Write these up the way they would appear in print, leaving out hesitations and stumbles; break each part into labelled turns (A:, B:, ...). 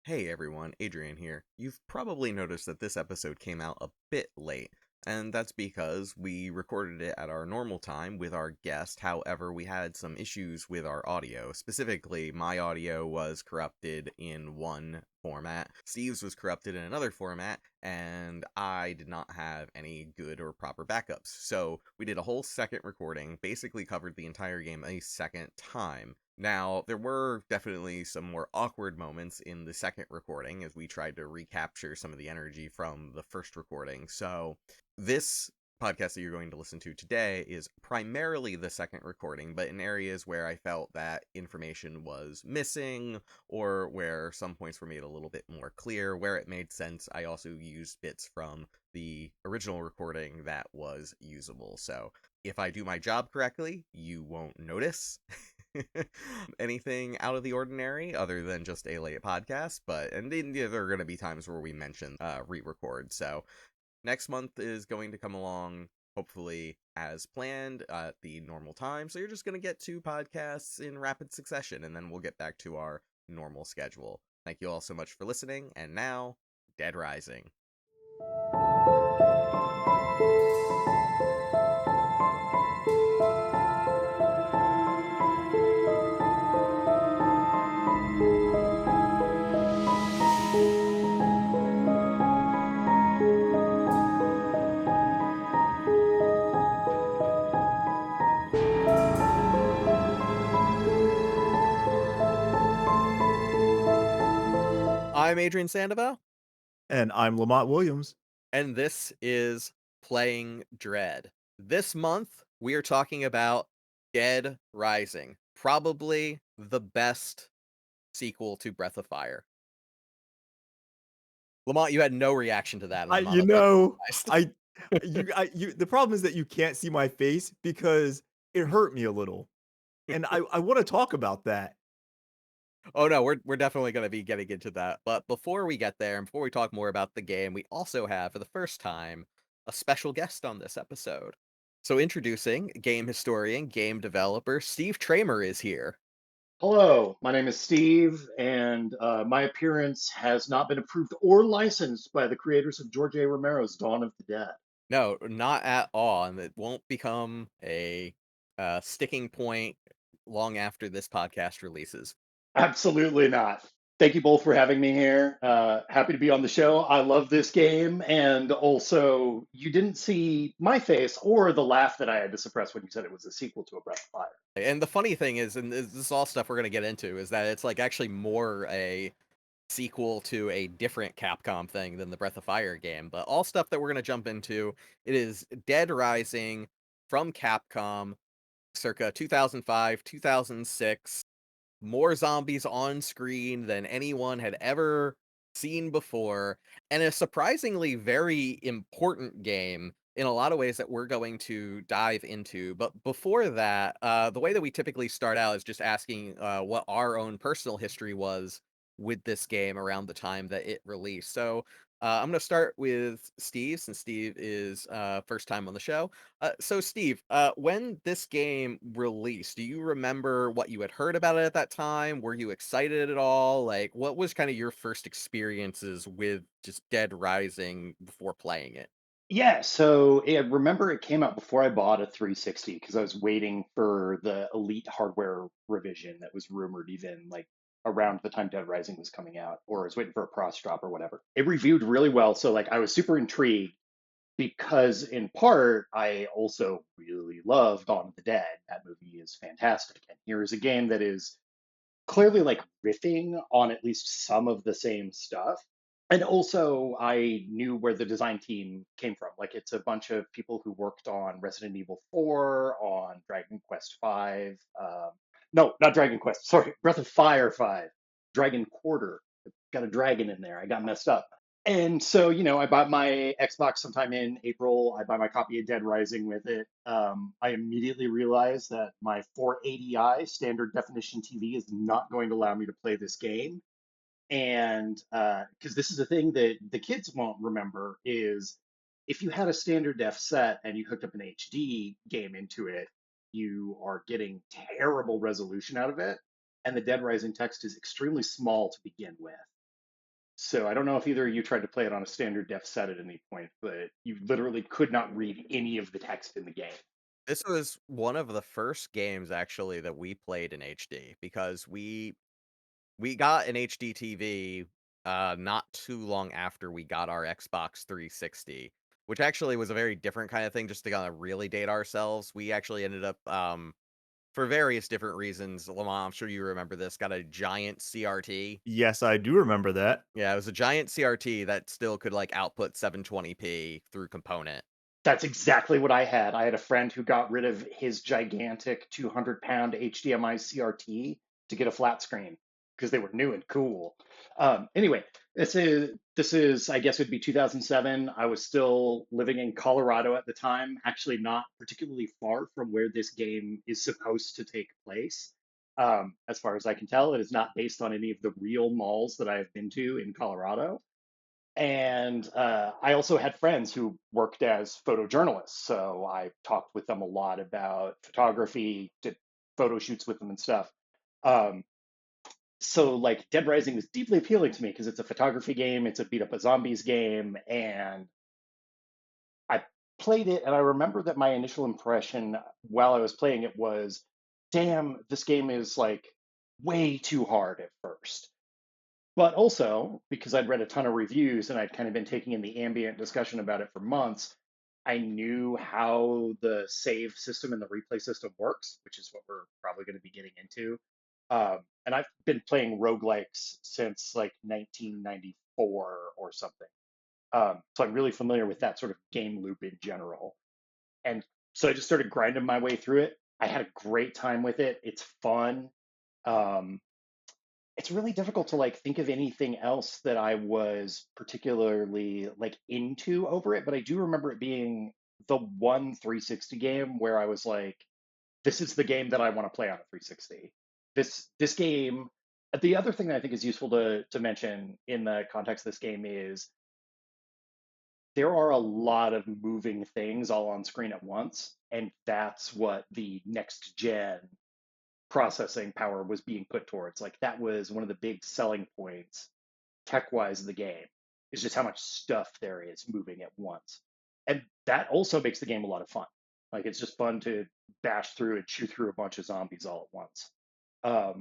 A: Hey everyone, Adrian here. You've probably noticed that this episode came out a bit late, and that's because we recorded it at our normal time with our guest. However, we had some issues with our audio. Specifically, my audio was corrupted in one format, Steve's was corrupted in another format, and I did not have any good or proper backups. So we did a whole second recording, basically covered the entire game a second time. Now, there were definitely some more awkward moments in the second recording as we tried to recapture some of the energy from the first recording. So, this podcast that you're going to listen to today is primarily the second recording, but in areas where I felt that information was missing or where some points were made a little bit more clear, where it made sense, I also used bits from the original recording that was usable. So, if I do my job correctly, you won't notice anything out of the ordinary other than just a late podcast. There are going to be times where we mention re-record. So next month is going to come along hopefully as planned at the normal time. So you're just going to get two podcasts in rapid succession, and then we'll get back to our normal schedule. Thank you all so much for listening. And now, Dead Rising. I'm Adrian Sandoval,
B: And I'm Lamont Williams.
A: and this is Playing Dread. This month, we are talking about Dead Rising, probably the best sequel to Breath of Fire. Lamont, you had no reaction to that, and
B: I
A: I'm not
B: you
A: a bit
B: know,
A: surprised.
B: I you the problem is that you can't see my face because it hurt me a little, and I wanna talk about that.
A: Oh no, we're definitely going to be getting into that. But before we get there, and before we talk more about the game, we also have, for the first time, a special guest on this episode. So introducing game historian, game developer, Steve Tramer is here.
C: Hello, my name is Steve, and my appearance has not been approved or licensed by the creators of George A. Romero's Dawn of the Dead.
A: No, not at all, and it won't become a sticking point long after this podcast releases.
C: Absolutely not. Thank you both for having me here. Happy to be on the show. I love this game, and also, you didn't see my face or the laugh that I had to suppress when you said it was a sequel to A Breath of Fire.
A: And the funny thing is, and this is all stuff we're gonna get into, is that it's like actually more a sequel to a different Capcom thing than the Breath of Fire game. But all stuff that we're gonna jump into, it is Dead Rising from Capcom, circa 2005, 2006. More zombies on screen than anyone had ever seen before, and a surprisingly very important game in a lot of ways that we're going to dive into. But before that, the way that we typically start out is just asking what our own personal history was with this game around the time that it released. So I'm going to start with Steve, since Steve is first time on the show. So Steve, when this game released, do you remember what you had heard about it at that time? Were you excited at all? Like, what was kind of your first experiences with just Dead Rising before playing it?
C: Yeah, so remember it came out before I bought a 360 because I was waiting for the Elite hardware revision that was rumored even like around the time Dead Rising was coming out, or I was waiting for a cross drop or whatever. It reviewed really well, so like I was super intrigued because in part I also really love Dawn of the Dead. That movie is fantastic, and here is a game that is clearly like riffing on at least some of the same stuff. And also, I knew where the design team came from. Like, it's a bunch of people who worked on Resident Evil 4, on Dragon Quest 5. No, not Dragon Quest. Sorry, Breath of Fire 5. Dragon Quarter. Got a dragon in there. I got messed up. And so, I bought my Xbox sometime in April. I bought my copy of Dead Rising with it. I immediately realized that my 480i standard definition TV is not going to allow me to play this game. And because this is a thing that the kids won't remember is if you had a standard def set and you hooked up an HD game into it, you are getting terrible resolution out of it. And the Dead Rising text is extremely small to begin with. So I don't know if either of you tried to play it on a standard def set at any point, but you literally could not read any of the text in the game.
A: This was one of the first games actually that we played in HD because we got an HD TV not too long after we got our Xbox 360, which actually was a very different kind of thing just to kind of really date ourselves. We actually ended up for various different reasons, Lamont, I'm sure you remember this, got a giant CRT.
B: Yes, I do remember that.
A: Yeah, it was a giant CRT that still could like output 720p through component.
C: That's exactly what I had. I had a friend who got rid of his gigantic 200-pound HDMI CRT to get a flat screen because they were new and cool. Anyway, this is I guess it would be 2007. I was still living in Colorado at the time, actually not particularly far from where this game is supposed to take place. As far as I can tell, it is not based on any of the real malls that I have been to in Colorado. And I also had friends who worked as photojournalists. So I talked with them a lot about photography, did photo shoots with them and stuff. Um, so like Dead Rising was deeply appealing to me because it's a photography game, it's a beat up a zombies game, and I played it and I remember that my initial impression while I was playing it was, damn, this game is like way too hard at first. But also, because I'd read a ton of reviews and I'd kind of been taking in the ambient discussion about it for months, I knew how the save system and the replay system works, which is what we're probably going to be getting into. And I've been playing roguelikes since like 1994 or something. So I'm really familiar with that sort of game loop in general. And so I just started grinding my way through it. I had a great time with it. It's fun. Um, it's really difficult to like think of anything else that I was particularly like into over it, but I do remember it being the one 360 game where I was like, this is the game that I want to play on a 360. This game. The other thing that I think is useful to mention in the context of this game is there are a lot of moving things all on screen at once, and that's what the next gen processing power was being put towards. Like that was one of the big selling points tech wise of the game, is just how much stuff there is moving at once. And that also makes the game a lot of fun. Like it's just fun to bash through and chew through a bunch of zombies all at once. But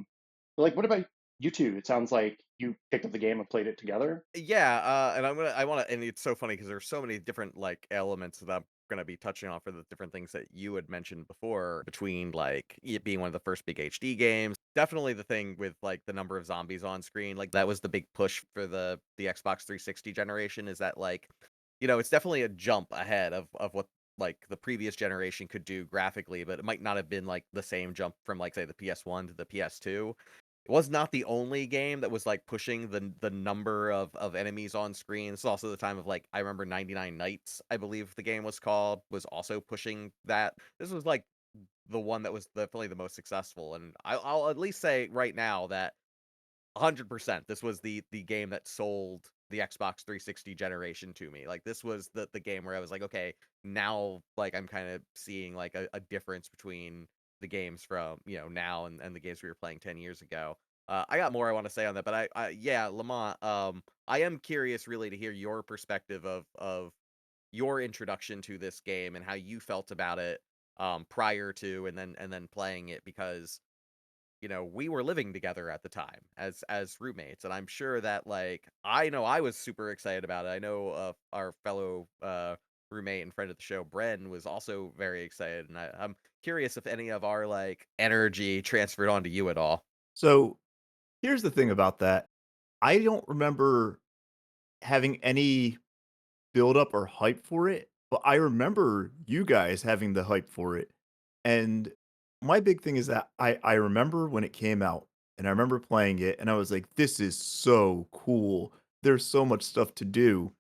C: like, what about you two? It sounds like you picked up the game and played it together.
A: Yeah, and I wanna and it's so funny because there's so many different, like, elements that I'm gonna be touching on for the different things that you had mentioned before between, like, it being one of the first big HD games. Definitely the thing with, like, the number of zombies on screen, like, that was the big push for the Xbox 360 generation is that, like, it's definitely a jump ahead of what, like, the previous generation could do graphically, but it might not have been, like, the same jump from, like, say, the PS1 to the PS2. It was not the only game that was, like, pushing the number of enemies on screen. It's also the time of, like, I remember 99 Nights, I believe the game was called, was also pushing that. This was, like, the one that was definitely the most successful, and I'll at least say right now that 100%, this was the game that sold the Xbox 360 generation to me. Like, this was the game where I was like, "Okay, now, like, I'm kinda seeing, like, a difference between the games from, now and the games we were playing 10 years ago." I got more I wanna say on that, but yeah, Lamont, I am curious really to hear your perspective of your introduction to this game and how you felt about it, prior to and then playing it because we were living together at the time as roommates, and I'm sure that like I know I was super excited about it. I know our fellow roommate and friend of the show, Bren, was also very excited, and I'm curious if any of our like energy transferred onto you at all.
B: So, here's the thing about that. I don't remember having any build up or hype for it, but I remember you guys having the hype for it. And my big thing is that I remember when it came out and I remember playing it and I was like, this is so cool. There's so much stuff to do.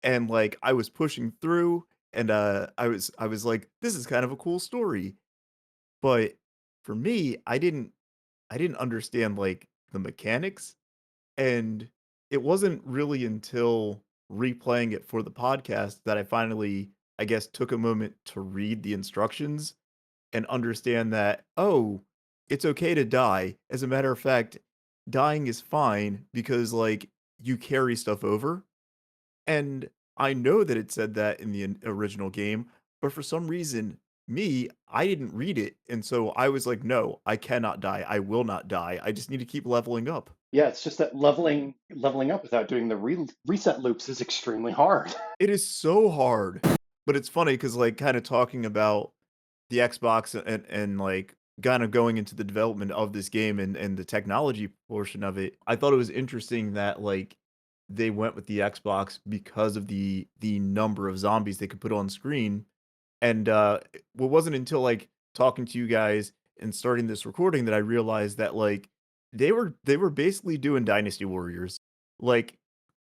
B: And like I was pushing through and I was like, this is kind of a cool story. But for me, I didn't understand like the mechanics and it wasn't really until replaying it for the podcast that I finally, I guess, took a moment to read the instructions and understand that, oh, it's okay to die. As a matter of fact, dying is fine because, like, you carry stuff over. And I know that it said that in the original game, but for some reason, I didn't read it. And so I was like, no, I cannot die. I will not die. I just need to keep leveling up.
C: Yeah, it's just that leveling up without doing the reset loops is extremely hard.
B: It is so hard. But it's funny because, like, kind of talking about the Xbox and like kind of going into the development of this game and the technology portion of it, I thought it was interesting that like they went with the Xbox because of the number of zombies they could put on screen. And it wasn't until like talking to you guys and starting this recording that I realized that like they were basically doing Dynasty Warriors. Like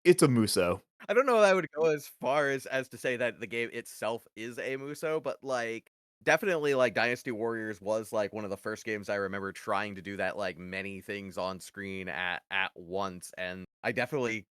B: it's a Muso.
A: I don't know if I would go as far as to say that the game itself is a Muso, but, like, definitely, like, Dynasty Warriors was, like, one of the first games I remember trying to do that, like, many things on screen at once, and I definitely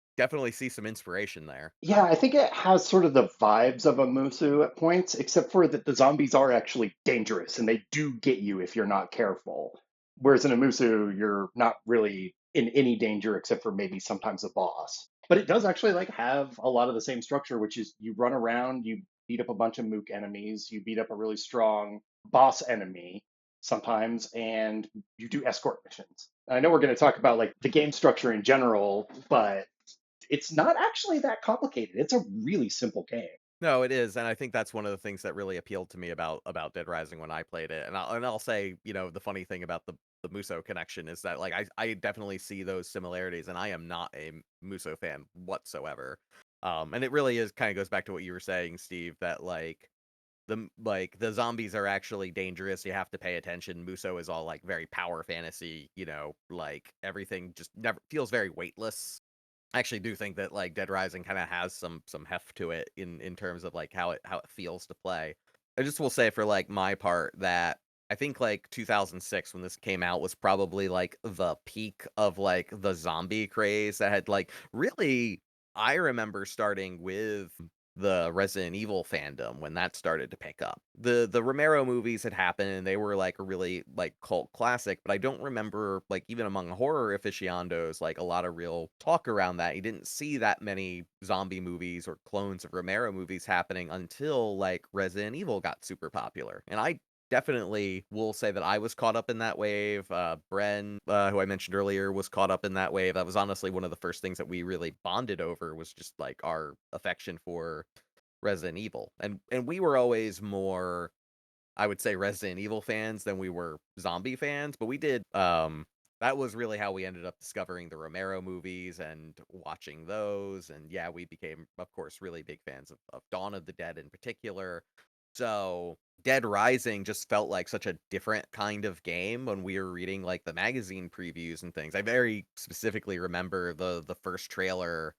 A: see some inspiration there.
C: Yeah, I think it has sort of the vibes of a Musu at points, except for that the zombies are actually dangerous and they do get you if you're not careful. Whereas in a Musu, you're not really in any danger except for maybe sometimes a boss. But it does actually like have a lot of the same structure, which is you run around, you beat up a bunch of mook enemies, you beat up a really strong boss enemy sometimes, and you do escort missions. I know we're going to talk about like the game structure in general, but it's not actually that complicated. It's a really simple game.
A: No, it is, and I think that's one of the things that really appealed to me about Dead Rising when I played it, and I'll say, the funny thing about the Muso connection is that, like, I definitely see those similarities, and I am not a Muso fan whatsoever, and it really is kinda goes back to what you were saying, Steve, that, like, the zombies are actually dangerous, you have to pay attention. Muso is all, like, very power fantasy, like, everything just never feels very weightless. I actually do think that, like, Dead Rising kinda has some heft to it in terms of, like, how it feels to play. I just will say for, like, my part that I think, like, 2006 when this came out was probably, like, the peak of, like, the zombie craze that had, like, really I remember starting with the Resident Evil fandom when that started to pick up. The Romero movies had happened and they were like a really like cult classic, but I don't remember like even among horror aficionados like a lot of real talk around that. You didn't see that many zombie movies or clones of Romero movies happening until like Resident Evil got super popular. And I definitely will say that I was caught up in that wave. Bren, who I mentioned earlier, was caught up in that wave. That was honestly one of the first things that we really bonded over was just like our affection for Resident Evil. And we were always more, I would say, Resident Evil fans than we were zombie fans, but we did that was really how we ended up discovering the Romero movies and watching those. And yeah, we became, of course, really big fans of Dawn of the Dead in particular. So Dead Rising just felt like such a different kind of game when we were reading like the magazine previews and things. I very specifically remember the first trailer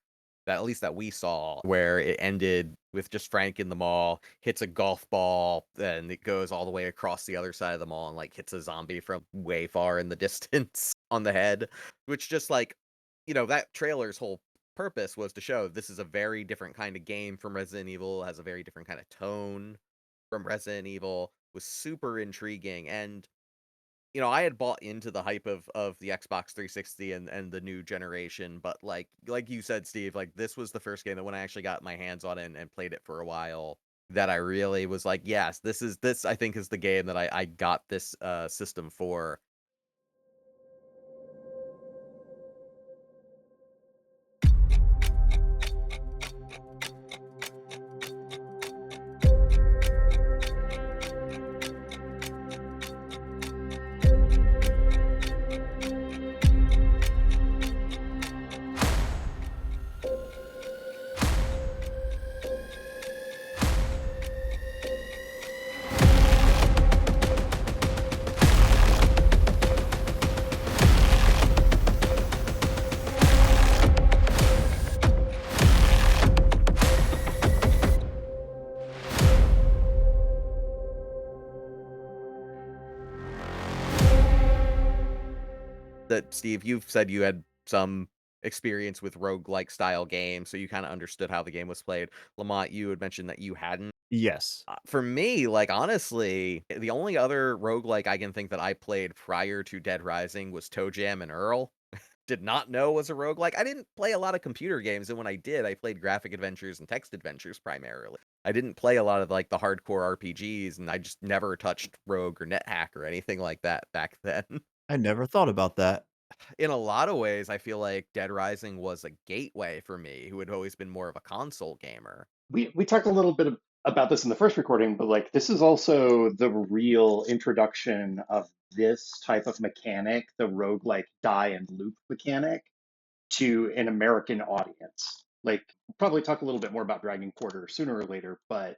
A: that at least that we saw where it ended with just Frank in the mall, hits a golf ball, and it goes all the way across the other side of the mall and like hits a zombie from way far in the distance on the head, which just like, that trailer's whole purpose was to show this is a very different kind of game from Resident Evil, has a very different kind of tone from Resident Evil, was super intriguing. And I had bought into the hype of the Xbox 360 and the new generation, but like you said, Steve, like this was the first game that when I actually got my hands on it and played it for a while, that I really was like, yes, this I think is the game that I got this system for. That Steve, you've said you had some experience with roguelike style games, so you kind of understood how the game was played. Lamont, you had mentioned that you hadn't.
B: Yes.
A: For me, like, honestly, the only other roguelike I can think that I played prior to Dead Rising was Toe Jam and Earl. did not know was a roguelike. I didn't play a lot of computer games, and when I did, I played graphic adventures and text adventures primarily. I didn't play a lot of like the hardcore RPGs, and I just never touched Rogue or NetHack or anything like that back then.
B: I never thought about that.
A: In a lot of ways, I feel like Dead Rising was a gateway for me, who had always been more of a console gamer.
C: We talked a little bit about this in the first recording, but like this is also the real introduction of this type of mechanic, the roguelike die and loop mechanic, to an American audience. Like, we'll probably talk a little bit more about Dragon Quarter sooner or later, but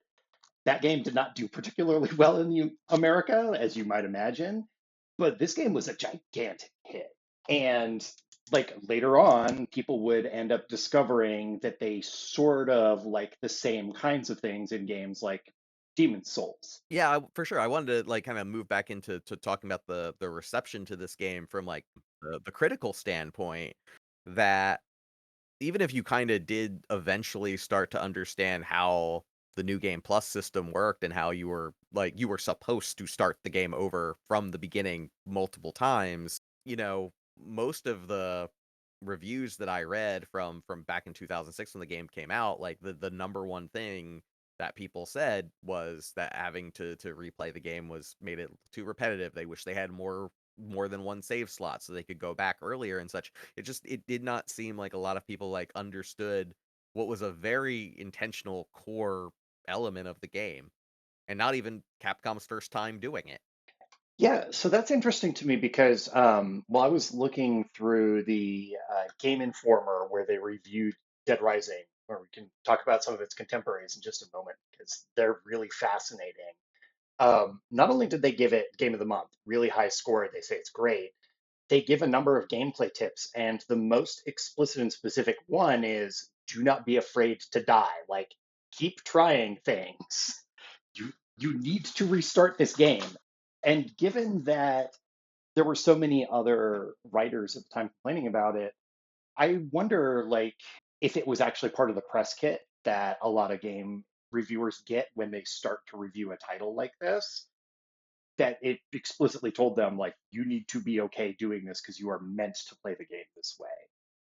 C: that game did not do particularly well in America, as you might imagine. But this game was a gigantic hit. And like later on, people would end up discovering that they sort of like the same kinds of things in games like Demon's Souls.
A: Yeah, for sure. I wanted to like kind of move back into talking about the reception to this game from like the critical standpoint, that even if you kind of did eventually start to understand how the new game plus system worked and how you were supposed to start the game over from the beginning multiple times, most of the reviews that I read from back in 2006 when the game came out, like the number one thing that people said was that having to replay the game was made it too repetitive. They wish they had more than one save slot so they could go back earlier and such. It did not seem like a lot of people like understood what was a very intentional core element of the game, and not even Capcom's first time doing it.
C: Yeah, so that's interesting to me because while I was looking through the Game Informer where they reviewed Dead Rising, where we can talk about some of its contemporaries in just a moment because they're really fascinating. Not only did they give it Game of the Month, really high score, they say it's great, they give a number of gameplay tips, and the most explicit and specific one is do not be afraid to die. Like, keep trying things. You need to restart this game. And given that there were so many other writers at the time complaining about it, I wonder like if it was actually part of the press kit that a lot of game reviewers get when they start to review a title like this, that it explicitly told them like you need to be okay doing this because you are meant to play the game this way,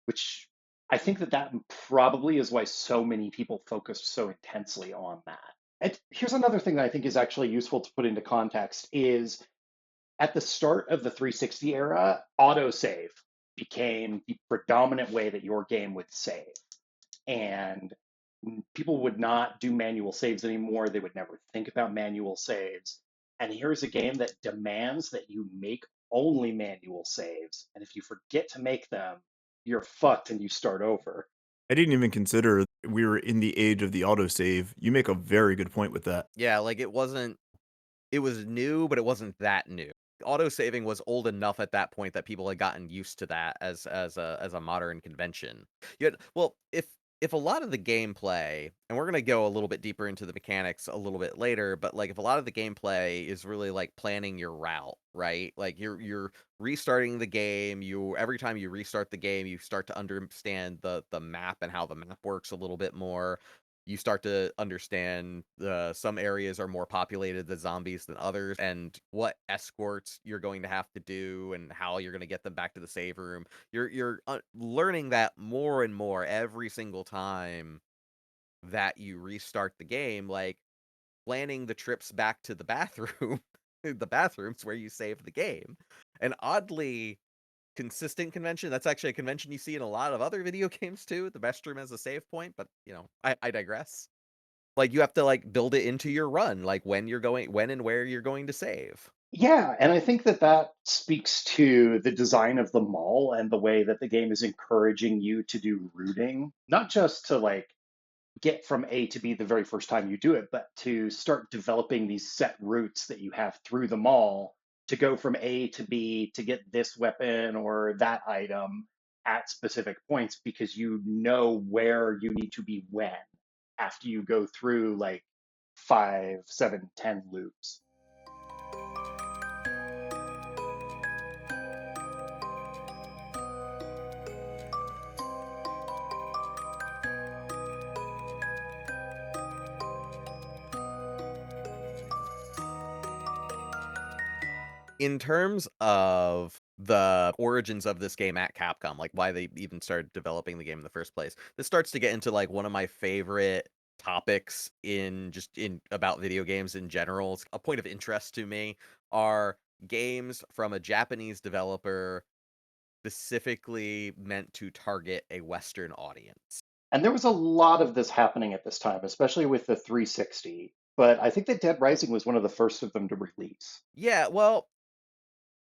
C: which I think that probably is why so many people focused so intensely on that. And here's another thing that I think is actually useful to put into context is at the start of the 360 era, autosave became the predominant way that your game would save. And people would not do manual saves anymore. They would never think about manual saves. And here's a game that demands that you make only manual saves. And if you forget to make them, you're fucked and you start over.
B: I didn't even consider we were in the age of the autosave. You make a very good point with that.
A: Yeah, like it was new, but it wasn't that new. Autosaving was old enough at that point that people had gotten used to that as a modern convention. Yet, well, if a lot of the gameplay, and we're gonna go a little bit deeper into the mechanics a little bit later, but like if a lot of the gameplay is really like planning your route, right? Like you're restarting the game, you every time you restart the game, you start to understand the map and how the map works a little bit more. You start to understand some areas are more populated with zombies than others, and what escorts you're going to have to do, and how you're going to get them back to the save room. You're learning that more and more every single time that you restart the game, like planning the trips back to the bathroom, the bathrooms where you save the game. And oddly consistent convention. That's actually a convention you see in a lot of other video games too. The restroom as a save point, but I digress. Like you have to like build it into your run, like when and where you're going to save.
C: Yeah, and I think that speaks to the design of the mall and the way that the game is encouraging you to do routing, not just to like get from A to B the very first time you do it, but to start developing these set routes that you have through the mall to go from A to B to get this weapon or that item at specific points because you know where you need to be when after you go through like 5, 7, 10 loops.
A: In terms of the origins of this game at Capcom, like why they even started developing the game in the first place. This starts to get into like one of my favorite topics in about video games in general. It's a point of interest to me are games from a Japanese developer specifically meant to target a Western audience.
C: And there was a lot of this happening at this time, especially with the 360. But I think that Dead Rising was one of the first of them to release.
A: Yeah, well,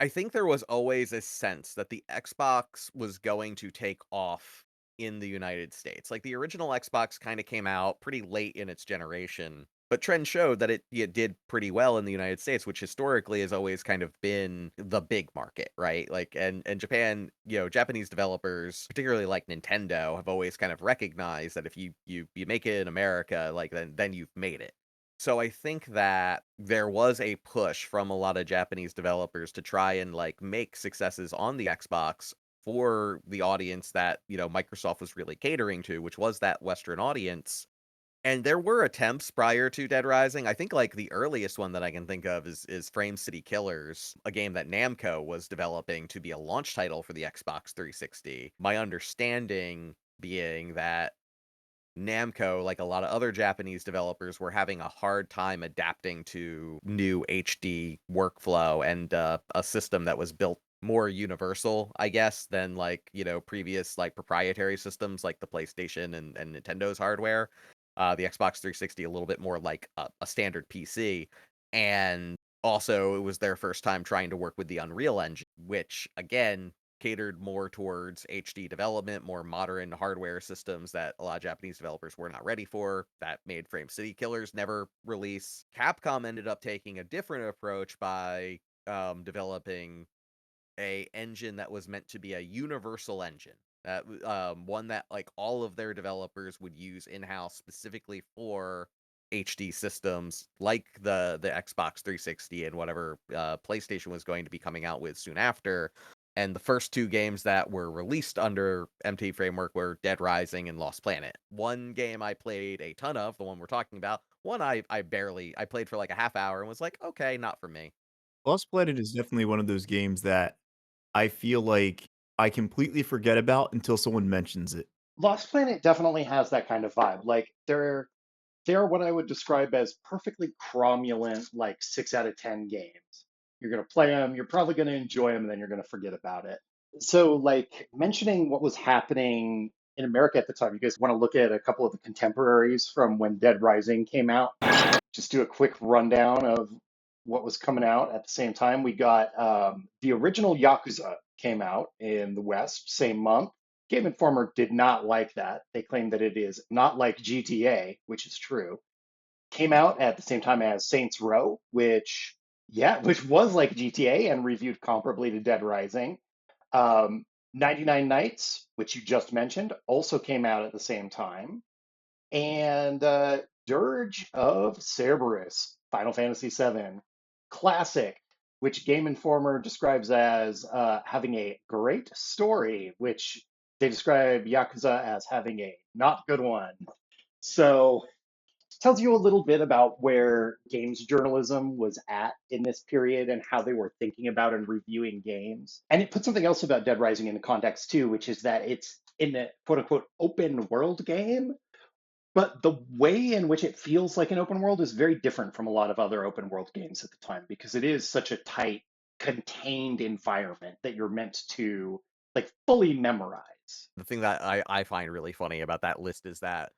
A: I think there was always a sense that the Xbox was going to take off in the United States. Like the original Xbox kind of came out pretty late in its generation, but trends showed that it did pretty well in the United States, which historically has always kind of been the big market, right? Like and Japan, Japanese developers, particularly like Nintendo, have always kind of recognized that if you make it in America, like then you've made it. So I think that there was a push from a lot of Japanese developers to try and like make successes on the Xbox for the audience that, Microsoft was really catering to, which was that Western audience. And there were attempts prior to Dead Rising. I think like the earliest one that I can think of is Frame City Killers, a game that Namco was developing to be a launch title for the Xbox 360. My understanding being that Namco, like a lot of other Japanese developers, were having a hard time adapting to new HD workflow and a system that was built more universal, I guess, than like, previous like proprietary systems like the PlayStation and Nintendo's hardware. The Xbox 360 a little bit more like a standard PC. And also it was their first time trying to work with the Unreal Engine, which again catered more towards HD development, more modern hardware systems that a lot of Japanese developers were not ready for. That made Frame City Killers never release. Capcom ended up taking a different approach by developing a engine that was meant to be a universal engine. One that like all of their developers would use in-house specifically for HD systems, like the Xbox 360 and whatever PlayStation was going to be coming out with soon after. And the first two games that were released under MT Framework were Dead Rising and Lost Planet. One game I played a ton of, the one we're talking about. One I played for like a half hour and was like, okay, not for me.
B: Lost Planet is definitely one of those games that I feel like I completely forget about until someone mentions it.
C: Lost Planet definitely has that kind of vibe. Like they're what I would describe as perfectly cromulent, like 6 out of 10 games. You're gonna play them, you're probably gonna enjoy them, and then you're gonna forget about it. So, like mentioning what was happening in America at the time, you guys want to look at a couple of the contemporaries from when Dead Rising came out? Just do a quick rundown of what was coming out at the same time. We got the original Yakuza came out in the West same month. Game Informer did not like that. They claim that it is not like GTA, which is true. Came out at the same time as Saints Row, which was like GTA and reviewed comparably to Dead Rising. 99 Nights, which you just mentioned, also came out at the same time. And Dirge of Cerberus, Final Fantasy VII, classic, which Game Informer describes as having a great story, which they describe Yakuza as having a not good one. So tells you a little bit about where games journalism was at in this period and how they were thinking about and reviewing games. And it puts something else about Dead Rising into context too, which is that it's in a quote unquote open world game, but the way in which it feels like an open world is very different from a lot of other open world games at the time because it is such a tight, contained environment that you're meant to like fully memorize.
A: The thing that I find really funny about that list is that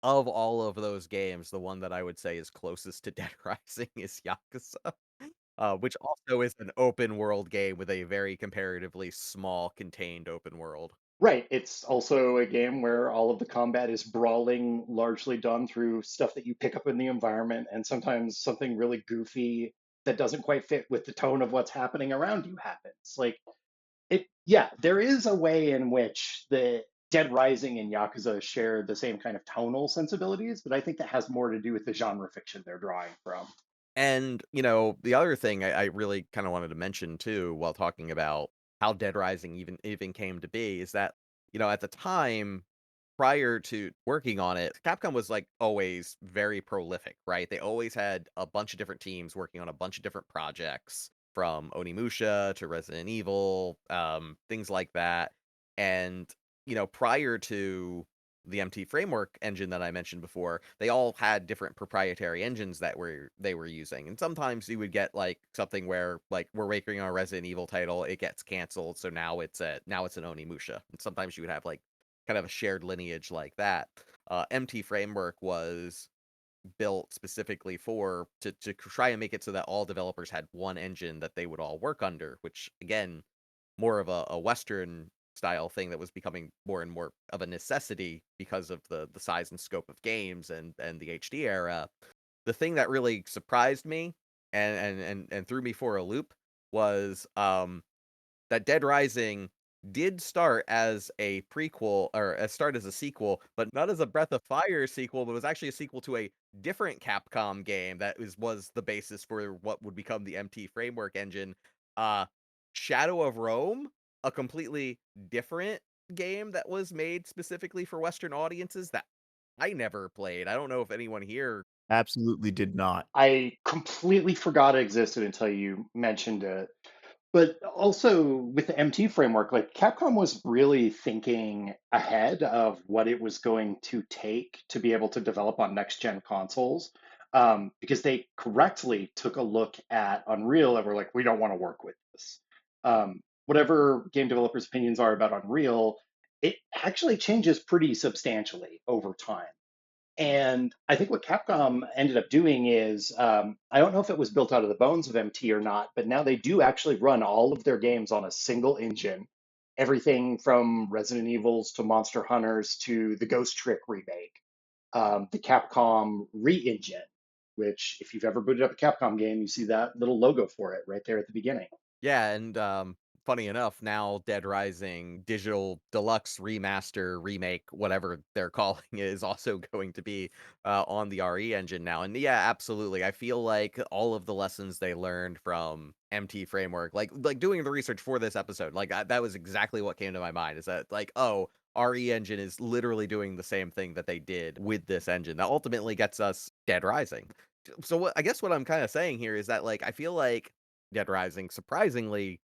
A: of all of those games, the one that I would say is closest to Dead Rising is Yakuza, which also is an open world game with a very comparatively small, contained open world.
C: Right. It's also a game where all of the combat is brawling, largely done through stuff that you pick up in the environment, and sometimes something really goofy that doesn't quite fit with the tone of what's happening around you happens. Like yeah, there is a way in which the Dead Rising and Yakuza share the same kind of tonal sensibilities, but I think that has more to do with the genre fiction they're drawing from.
A: And, the other thing I really kind of wanted to mention too, while talking about how Dead Rising even came to be, is that, at the time, prior to working on it, Capcom was like always very prolific, right? They always had a bunch of different teams working on a bunch of different projects. from Onimusha to Resident Evil, things like that. And, prior to the MT framework engine that I mentioned before, they all had different proprietary engines that they were using. And sometimes you would get like something where like we're working on a Resident Evil title, it gets canceled, so now it's an Onimusha. And sometimes you would have like kind of a shared lineage like that. MT framework was built specifically to try and make it so that all developers had one engine that they would all work under, which again, more of a Western style thing that was becoming more and more of a necessity because of the size and scope of games and the HD era. The thing that really surprised me and threw me for a loop was that Dead Rising did start as a prequel or start as a sequel, but not as a Breath of Fire sequel, but was actually a sequel to a different Capcom game that was the basis for what would become the MT framework engine. Uh Shadow of Rome, a completely different game that was made specifically for Western audiences that I never played. I don't know if anyone here.
B: Absolutely did not.
C: I completely forgot it existed until you mentioned it. But also with the MT framework, like Capcom was really thinking ahead of what it was going to take to be able to develop on next gen consoles, because they correctly took a look at Unreal and were like, we don't want to work with this. Whatever game developers' opinions are about Unreal, it actually changes pretty substantially over time. And I think what Capcom ended up doing is, I don't know if it was built out of the bones of MT or not, but now they do actually run all of their games on a single engine. Everything from Resident Evils to Monster Hunters to the Ghost Trick remake, the Capcom re-engine, which if you've ever booted up a Capcom game, you see that little logo for it right there at the beginning.
A: Yeah, and funny enough, now Dead Rising Digital Deluxe Remaster Remake, whatever they're calling it, is also going to be on the RE engine now. And yeah, absolutely. I feel like all of the lessons they learned from MT Framework, like doing the research for this episode, like that was exactly what came to my mind. Is that like, oh, RE engine is literally doing the same thing that they did with this engine that ultimately gets us Dead Rising. So I guess what I'm kind of saying here is that like I feel like Dead Rising, surprisingly,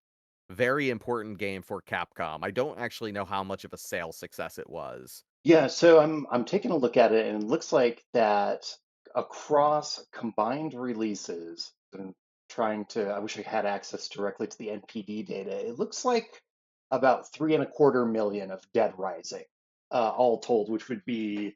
A: very important game for Capcom. I don't actually know how much of a sales success it was.
C: Yeah, so I'm taking a look at it, and it looks like that across combined releases, and trying to, I wish I had access directly to the NPD data. It looks like about 3.25 million of Dead Rising, all told, which would be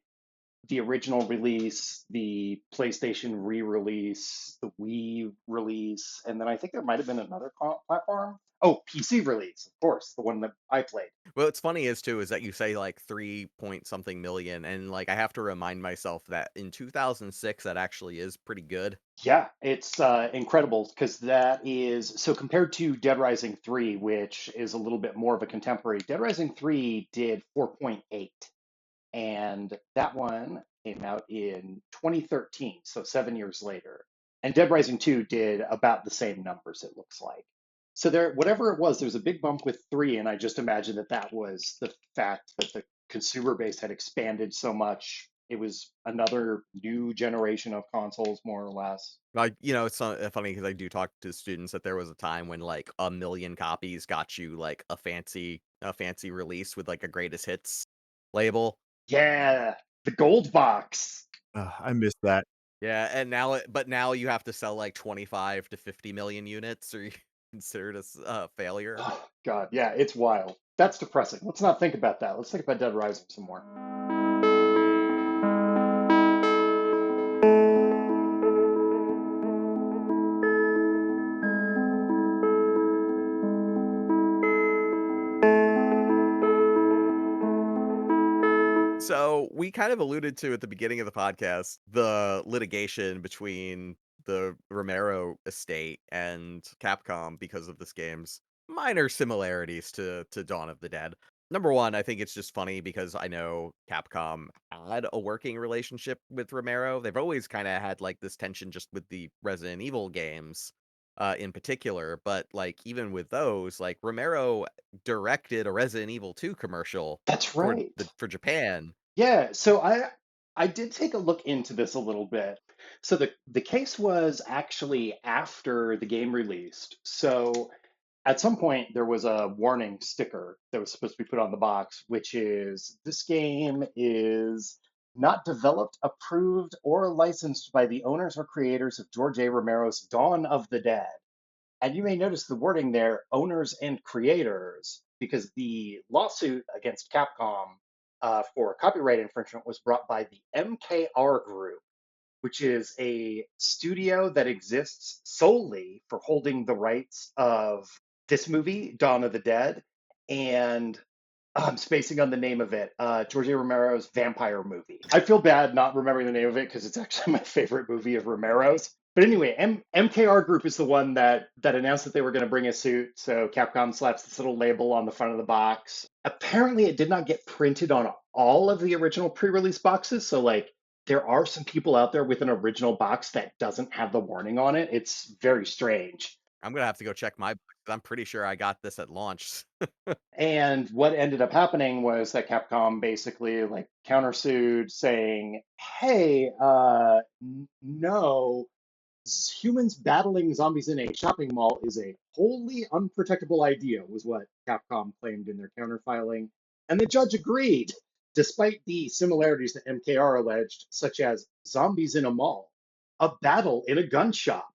C: the original release, the PlayStation re-release, the Wii release, and then I think there might have been another platform. Oh, PC release, of course, the one that I played.
A: Well, what's funny is that you say like 3 point something million, and like I have to remind myself that in 2006 that actually is pretty good.
C: Yeah, it's incredible because that is so compared to Dead Rising 3, which is a little bit more of a contemporary. Dead Rising 3 did 4.8, and that one came out in 2013, so 7 years later. And Dead Rising 2 did about the same numbers, it looks like. So there, whatever it was, there was a big bump with 3, and I just imagine that that was the fact that the consumer base had expanded so much. It was another new generation of consoles, more or less.
A: Like, it's funny because I do talk to students that there was a time when like a million copies got you like a fancy release with like a greatest hits label.
C: Yeah, the gold box.
B: I missed that.
A: Yeah, and but now you have to sell like 25 to 50 million units, or you considered a failure.
C: Oh, God, yeah, it's wild. That's depressing. Let's not think about that. Let's think about Dead Rising some more.
A: So we kind of alluded to at the beginning of the podcast the litigation between the Romero estate and Capcom because of this game's minor similarities to Dawn of the Dead. Number one, I think it's just funny because I know Capcom had a working relationship with Romero. They've always kind of had like this tension just with the Resident Evil games in particular, but like even with those, like Romero directed a Resident Evil 2 commercial
C: That's
A: for
C: right.
A: for Japan.
C: Yeah, so I did take a look into this a little bit. So the case was actually after the game released. So at some point there was a warning sticker that was supposed to be put on the box, which is this game is not developed, approved, or licensed by the owners or creators of George A. Romero's Dawn of the Dead. And you may notice the wording there, owners and creators, because the lawsuit against Capcom for copyright infringement was brought by the MKR Group, which is a studio that exists solely for holding the rights of this movie, Dawn of the Dead, and I'm spacing on the name of it, George A. Romero's vampire movie. I feel bad not remembering the name of it because it's actually my favorite movie of Romero's. But anyway, MKR Group is the one that announced that they were going to bring a suit. So Capcom slaps this little label on the front of the box. Apparently, it did not get printed on all of the original pre-release boxes. So like, there are some people out there with an original box that doesn't have the warning on it. It's very strange.
A: I'm gonna have to go check my box. I'm pretty sure I got this at launch.
C: And what ended up happening was that Capcom basically like countersued saying, hey, no, humans battling zombies in a shopping mall is a wholly unprotectable idea, was what Capcom claimed in their counterfiling. And the judge agreed, despite the similarities that MKR alleged, such as zombies in a mall, a battle in a gun shop.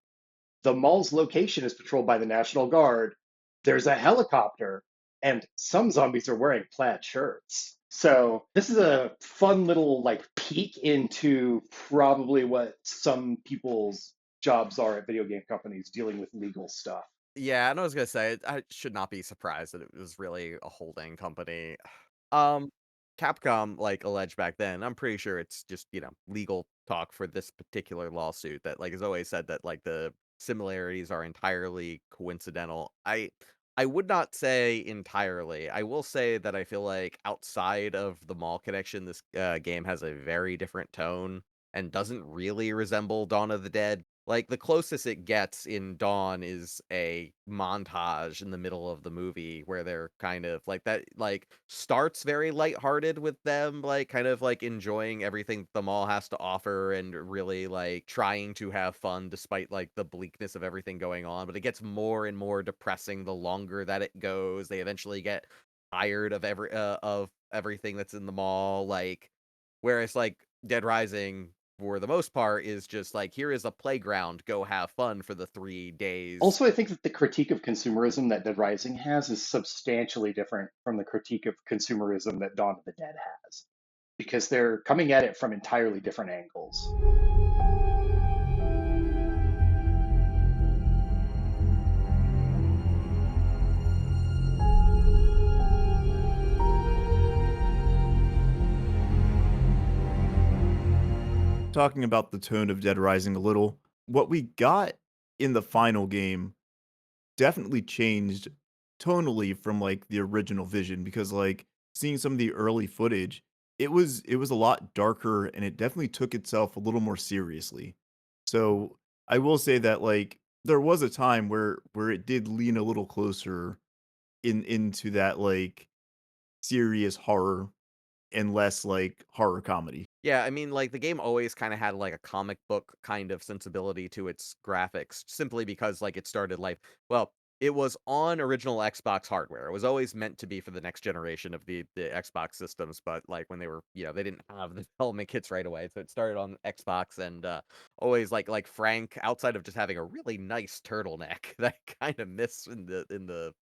C: The mall's location is patrolled by the National Guard. There's a helicopter, and some zombies are wearing plaid shirts. So this is a fun little like peek into probably what some people's jobs are at video game companies dealing with legal stuff.
A: Yeah, and I was gonna say I should not be surprised that it was really a holding company. Um, Capcom like alleged back then. I'm pretty sure it's just legal talk for this particular lawsuit that like has always said that like the similarities are entirely coincidental. I would not say entirely. I will say that I feel like outside of the mall connection, this game has a very different tone and doesn't really resemble Dawn of the Dead. Like, the closest it gets in Dawn is a montage in the middle of the movie where they're kind of like that, like, starts very lighthearted with them, like, kind of like enjoying everything the mall has to offer and really like trying to have fun despite like the bleakness of everything going on. But it gets more and more depressing the longer that it goes. They eventually get tired of everything that's in the mall, like, whereas like Dead Rising for the most part is just like, here is a playground, go have fun for the 3 days.
C: Also, I think that the critique of consumerism that Dead Rising has is substantially different from the critique of consumerism that Dawn of the Dead has, because they're coming at it from entirely different angles.
B: Talking about the tone of Dead Rising a little, what we got in the final game definitely changed tonally from, like, the original vision because, like, seeing some of the early footage, it was a lot darker, and it definitely took itself a little more seriously. So, I will say that, like, there was a time where it did lean a little closer into that, like, serious horror and less, like, horror comedy.
A: Yeah, I mean, like, the game always kinda had, like, a comic book kind of sensibility to its graphics simply because, like, it started life well, it was on original Xbox hardware. It was always meant to be for the next generation of the Xbox systems, but, like, when they were they didn't have the development kits right away, so it started on Xbox and, always like Frank, outside of just having a really nice turtleneck that I kinda miss in the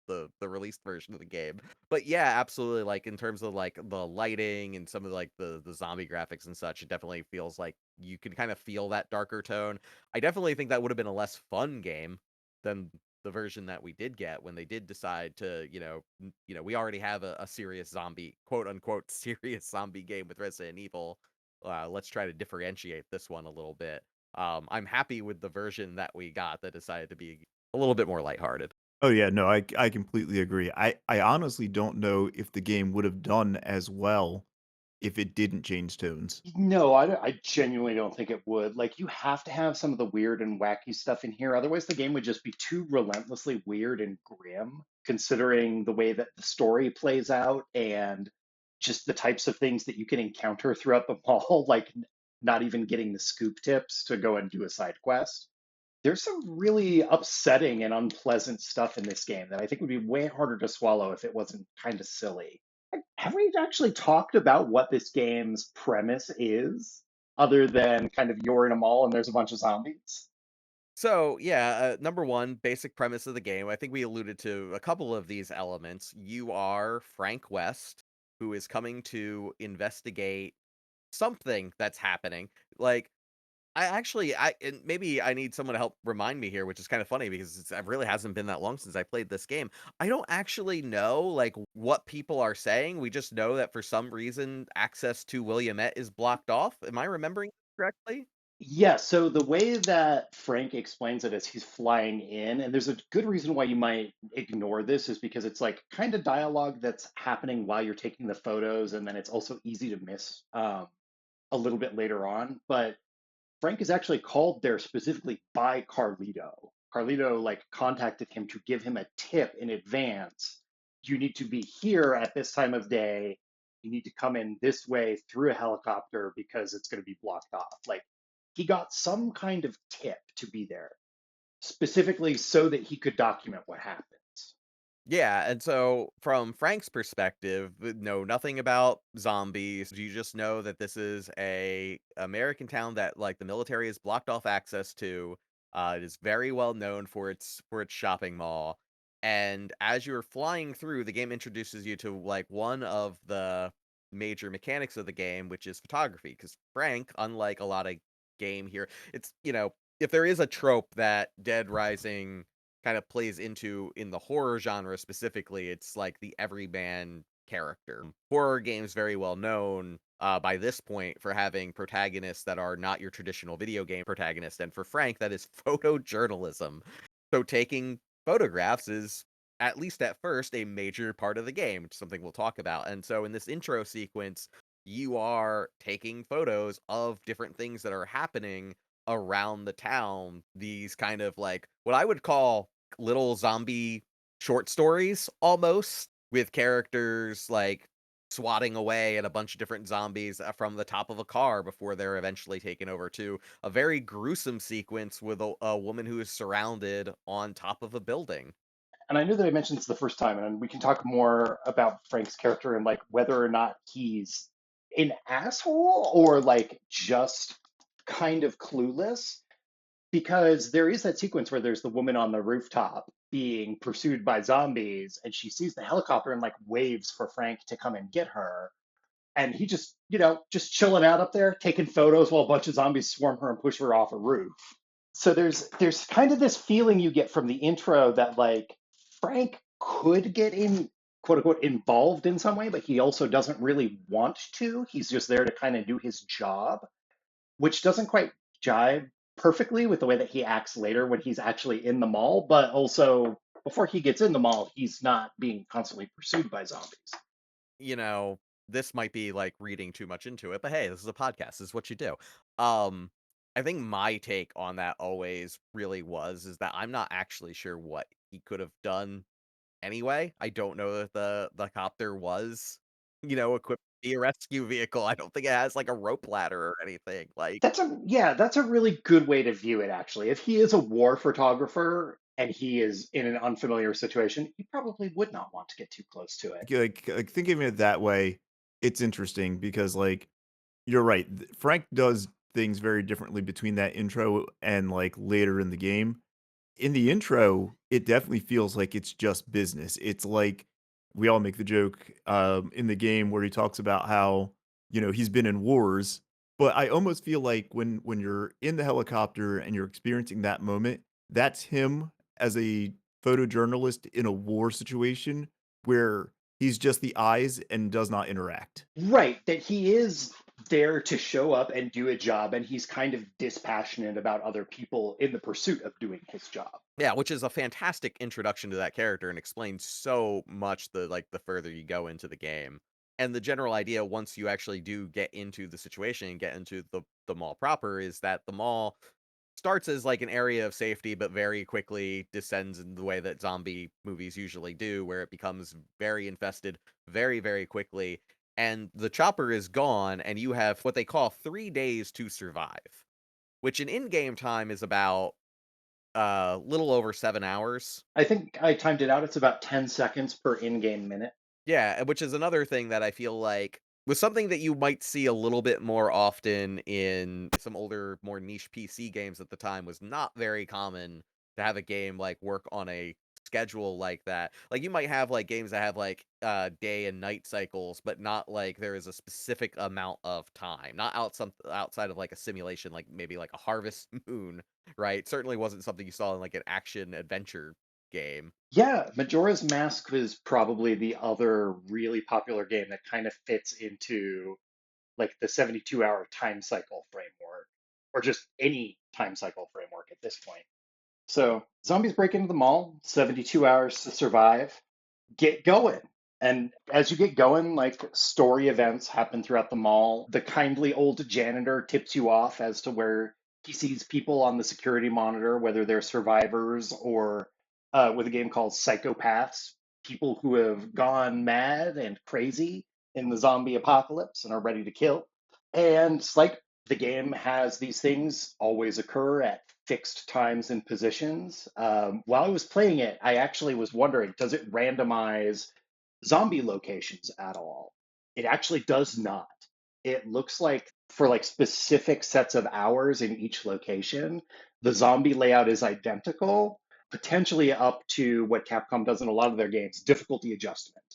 A: released version of the game. But yeah, absolutely, like, in terms of, like, the lighting and some of, like, the zombie graphics and such, it definitely feels like you can kind of feel that darker tone. I definitely think that would've been a less fun game than the version that we did get when they did decide to, we already have a serious zombie, quote, unquote, "serious zombie" game with Resident Evil. Let's try to differentiate this one a little bit. I'm happy with the version that we got that decided to be a little bit more lighthearted.
B: Oh, yeah, no, I completely agree. I honestly don't know if the game would have done as well if it didn't change tones.
C: No, I genuinely don't think it would. Like, you have to have some of the weird and wacky stuff in here. Otherwise, the game would just be too relentlessly weird and grim, considering the way that the story plays out and just the types of things that you can encounter throughout the mall. Like, not even getting the scoop tips to go and do a side quest. There's some really upsetting and unpleasant stuff in this game that I think would be way harder to swallow if it wasn't kind of silly. Have we actually talked about what this game's premise is, other than kind of you're in a mall and there's a bunch of zombies?
A: So, yeah, number one, basic premise of the game. I think we alluded to a couple of these elements. You are Frank West, who is coming to investigate something that's happening. Like, and maybe I need someone to help remind me here, which is kind of funny because it really hasn't been that long since I played this game. I don't actually know like what people are saying. We just know that for some reason access to Williamette is blocked off. Am I remembering correctly?
C: Yeah, so the way that Frank explains it is he's flying in, and there's a good reason why you might ignore this is because it's like kind of dialogue that's happening while you're taking the photos, and then it's also easy to miss a little bit later on. But Frank is actually called there specifically by Carlito. Carlito like contacted him to give him a tip in advance. You need to be here at this time of day. You need to come in this way through a helicopter because it's going to be blocked off. Like he got some kind of tip to be there specifically so that he could document what happens.
A: Yeah, and so from Frank's perspective, know nothing about zombies. You just know that this is a American town that like the military has blocked off access to. It is very well known for its shopping mall. And as you're flying through, the game introduces you to like one of the major mechanics of the game, which is photography. Because Frank, unlike a lot of game here, if there is a trope that Dead Rising kind of plays into in the horror genre specifically, it's like the everyman character. Horror games very well known by this point for having protagonists that are not your traditional video game protagonist, and for Frank, that is photojournalism. So taking photographs is at least at first a major part of the game, which is something we'll talk about. And so in this intro sequence, you are taking photos of different things that are happening around the town, these kind of like what I would call little zombie short stories almost, with characters like swatting away at a bunch of different zombies from the top of a car before they're eventually taken over, to a very gruesome sequence with a woman who is surrounded on top of a building.
C: And I know that I mentioned this the first time, and we can talk more about Frank's character and like whether or not he's an asshole or like just kind of clueless. Because there is that sequence where there's the woman on the rooftop being pursued by zombies, and she sees the helicopter and like waves for Frank to come and get her. And he just, just chilling out up there, taking photos while a bunch of zombies swarm her and push her off a roof. So there's kind of this feeling you get from the intro that like Frank could get in quote unquote involved in some way, but he also doesn't really want to. He's just there to kind of do his job, which doesn't quite jive perfectly with the way that he acts later when he's actually in the mall, but also before he gets in the mall, he's not being constantly pursued by zombies.
A: you know, this might be like reading too much into it, but hey, this is a podcast. This is what you do. Um, I think my take on that always really is that I'm not actually sure what he could have done anyway. I don't know that the copter was, equipped to be a rescue vehicle. I don't think it has like a rope ladder or anything. Like,
C: That's a really good way to view it actually. If he is a war photographer and he is in an unfamiliar situation, he probably would not want to get too close to it.
B: Like thinking of it that way, it's interesting because like you're right. Frank does things very differently between that intro and like later in the game. In the intro, it definitely feels like it's just business. It's like we all make the joke in the game where he talks about how he's been in wars, but I almost feel like when you're in the helicopter and you're experiencing that moment, that's him as a photojournalist in a war situation where he's just the eyes and does not interact.
C: Right, that he is there to show up and do a job, and he's kind of dispassionate about other people in the pursuit of doing his job.
A: yeah, which is a fantastic introduction to that character and explains so much the further you go into the game. And the general idea once you actually do get into the situation and get into the mall proper is that the mall starts as like an area of safety, but very quickly descends in the way that zombie movies usually do, where it becomes very infested very, very quickly. and the chopper is gone, and you have what they call 3 days to survive, which in in-game time is about little over 7 hours.
C: I think I timed it out. It's about 10 seconds per in-game minute.
A: Yeah, which is another thing that I feel like was something that you might see a little bit more often in some older, more niche PC games at the time, was not very common to have a game like work on a schedule like that. Like you might have like games that have like day and night cycles, but not like there is a specific amount of time. Not outside of like a simulation, like maybe like a Harvest Moon, right? Certainly wasn't something you saw in like an action adventure game.
C: Yeah, Majora's Mask was probably the other really popular game that kind of fits into like the 72-hour time cycle framework, or just any time cycle framework at this point. So zombies break into the mall, 72 hours to survive, get going. And as you get going, like story events happen throughout the mall. The kindly old janitor tips you off as to where he sees people on the security monitor, whether they're survivors or with a game called Psychopaths, people who have gone mad and crazy in the zombie apocalypse and are ready to kill. And it's like the game has these things always occur at fixed times and positions. While I was playing it, I actually was wondering, does it randomize zombie locations at all? It actually does not. It looks like for like specific sets of hours in each location, the zombie layout is identical, potentially up to what Capcom does in a lot of their games, difficulty adjustment,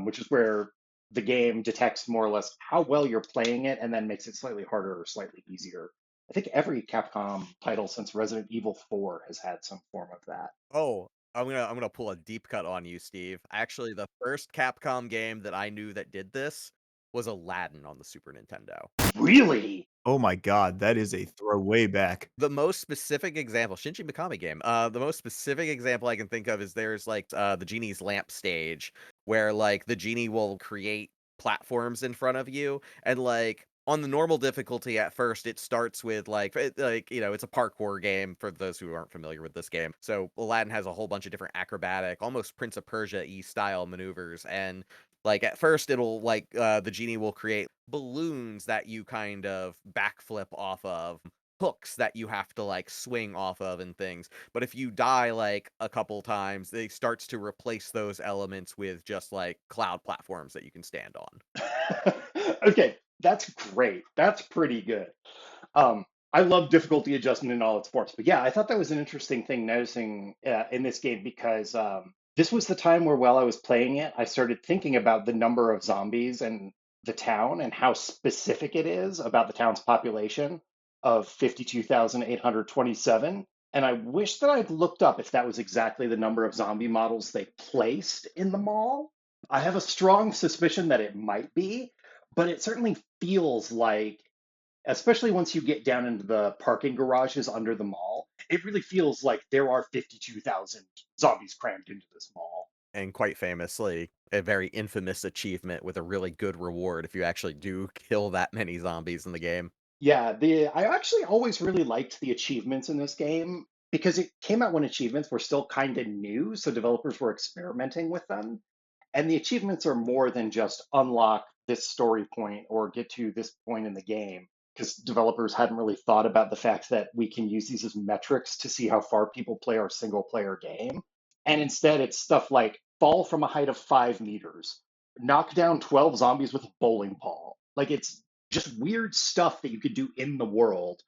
C: which is where the game detects more or less how well you're playing it and then makes it slightly harder or slightly easier. I think every Capcom title since Resident Evil 4 has had some form of that.
A: Oh, I'm gonna pull a deep cut on you, Steve. Actually, the first Capcom game that I knew that did this was Aladdin on the Super Nintendo.
C: Really?
B: Oh my god, that is a throw way back.
A: The most specific example, Shinji Mikami game. The most specific example I can think of is there's like the genie's lamp stage where like the genie will create platforms in front of you, and like on the normal difficulty at first it starts with like you know, it's a parkour game for those who aren't familiar with this game. So Aladdin has a whole bunch of different acrobatic, almost Prince of Persia-y style maneuvers, and like at first it'll like the genie will create balloons that you kind of backflip off of, hooks that you have to like swing off of and things. But if you die like a couple times, they starts to replace those elements with just like cloud platforms that you can stand on.
C: Okay, that's great. That's pretty good. I love difficulty adjustment in all its forms, but yeah, I thought that was an interesting thing noticing in this game because this was the time where while I was playing it, I started thinking about the number of zombies and the town and how specific it is about the town's population of 52,827. And I wish that I'd looked up if that was exactly the number of zombie models they placed in the mall. I have a strong suspicion that it might be, but it certainly feels like, especially once you get down into the parking garages under the mall, it really feels like there are 52,000 zombies crammed into this mall.
A: And quite famously, a very infamous achievement with a really good reward if you actually do kill that many zombies in the game.
C: Yeah, I actually always really liked the achievements in this game because it came out when achievements were still kind of new, so developers were experimenting with them. And the achievements are more than just unlock this story point or get to this point in the game, because developers hadn't really thought about the fact that we can use these as metrics to see how far people play our single player game. And instead, it's stuff like fall from a height of 5 meters, knock down 12 zombies with a bowling ball. Like it's just weird stuff that you could do in the world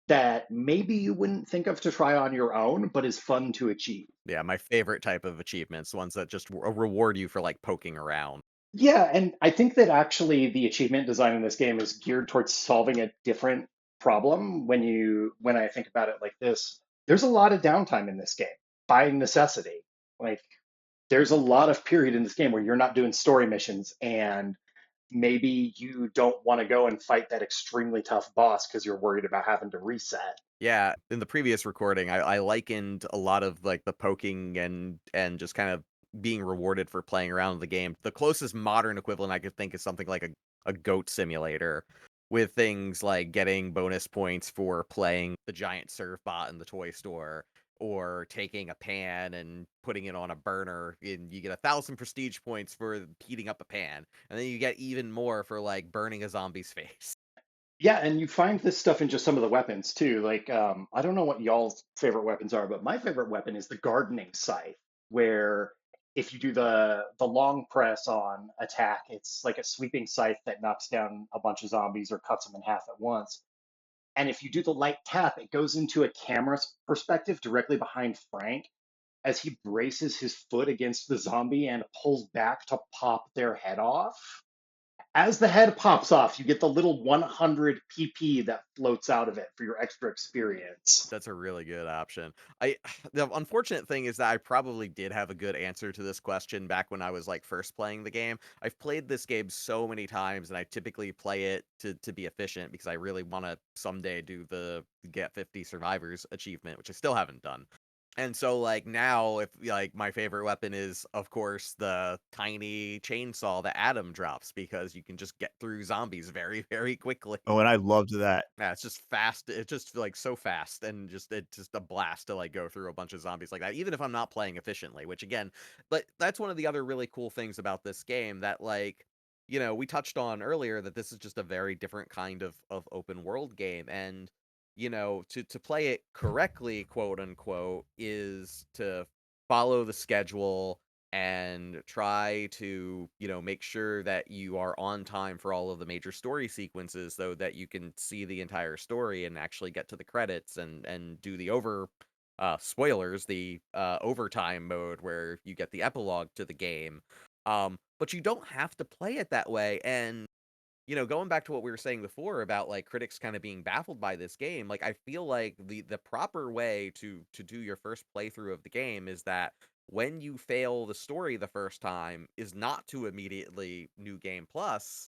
C: that maybe you wouldn't think of to try on your own, but is fun to achieve.
A: Yeah, my favorite type of achievements, ones that just reward you for like poking around.
C: Yeah, and I think that actually the achievement design in this game is geared towards solving a different problem when I think about it like this. There's a lot of downtime in this game by necessity. Like there's a lot of period in this game where you're not doing story missions and maybe you don't want to go and fight that extremely tough boss because you're worried about having to reset.
A: Yeah, in the previous recording, I likened a lot of like the poking and just kind of being rewarded for playing around with the game. The closest modern equivalent I could think is something like a goat simulator, with things like getting bonus points for playing the giant surf bot in the toy store, or taking a pan and putting it on a burner, and you get 1,000 prestige points for heating up a pan, and then you get even more for like burning a zombie's face.
C: Yeah, and you find this stuff in just some of the weapons too. Like, I don't know what y'all's favorite weapons are, but my favorite weapon is the gardening scythe, where if you do the long press on attack, it's like a sweeping scythe that knocks down a bunch of zombies or cuts them in half at once. And if you do the light tap, it goes into a camera perspective directly behind Frank as he braces his foot against the zombie and pulls back to pop their head off. As the head pops off, you get the little 100 PP that floats out of it for your extra experience.
A: That's a really good option. I the unfortunate thing is that I probably did have a good answer to this question back when I was like first playing the game. I've played this game so many times, and I typically play it to be efficient because I really want to someday do the get 50 survivors achievement, which I still haven't done. And so like now, if like my favorite weapon is of course the tiny chainsaw that Adam drops, because you can just get through zombies very, very quickly.
B: Oh, and I loved that.
A: Yeah, it's just fast. It's just like so fast, and just it's just a blast to like go through a bunch of zombies like that, even if I'm not playing efficiently. Which again, but that's one of the other really cool things about this game that like, we touched on earlier that this is just a very different kind of open world game, and to play it correctly, quote unquote, is to follow the schedule and try to, make sure that you are on time for all of the major story sequences, so that you can see the entire story and actually get to the credits and do the spoilers, the overtime mode where you get the epilogue to the game. But you don't have to play it that way. And going back to what we were saying before about like critics kind of being baffled by this game, like I feel like the proper way to do your first playthrough of the game is that when you fail the story the first time is not to immediately new game plus,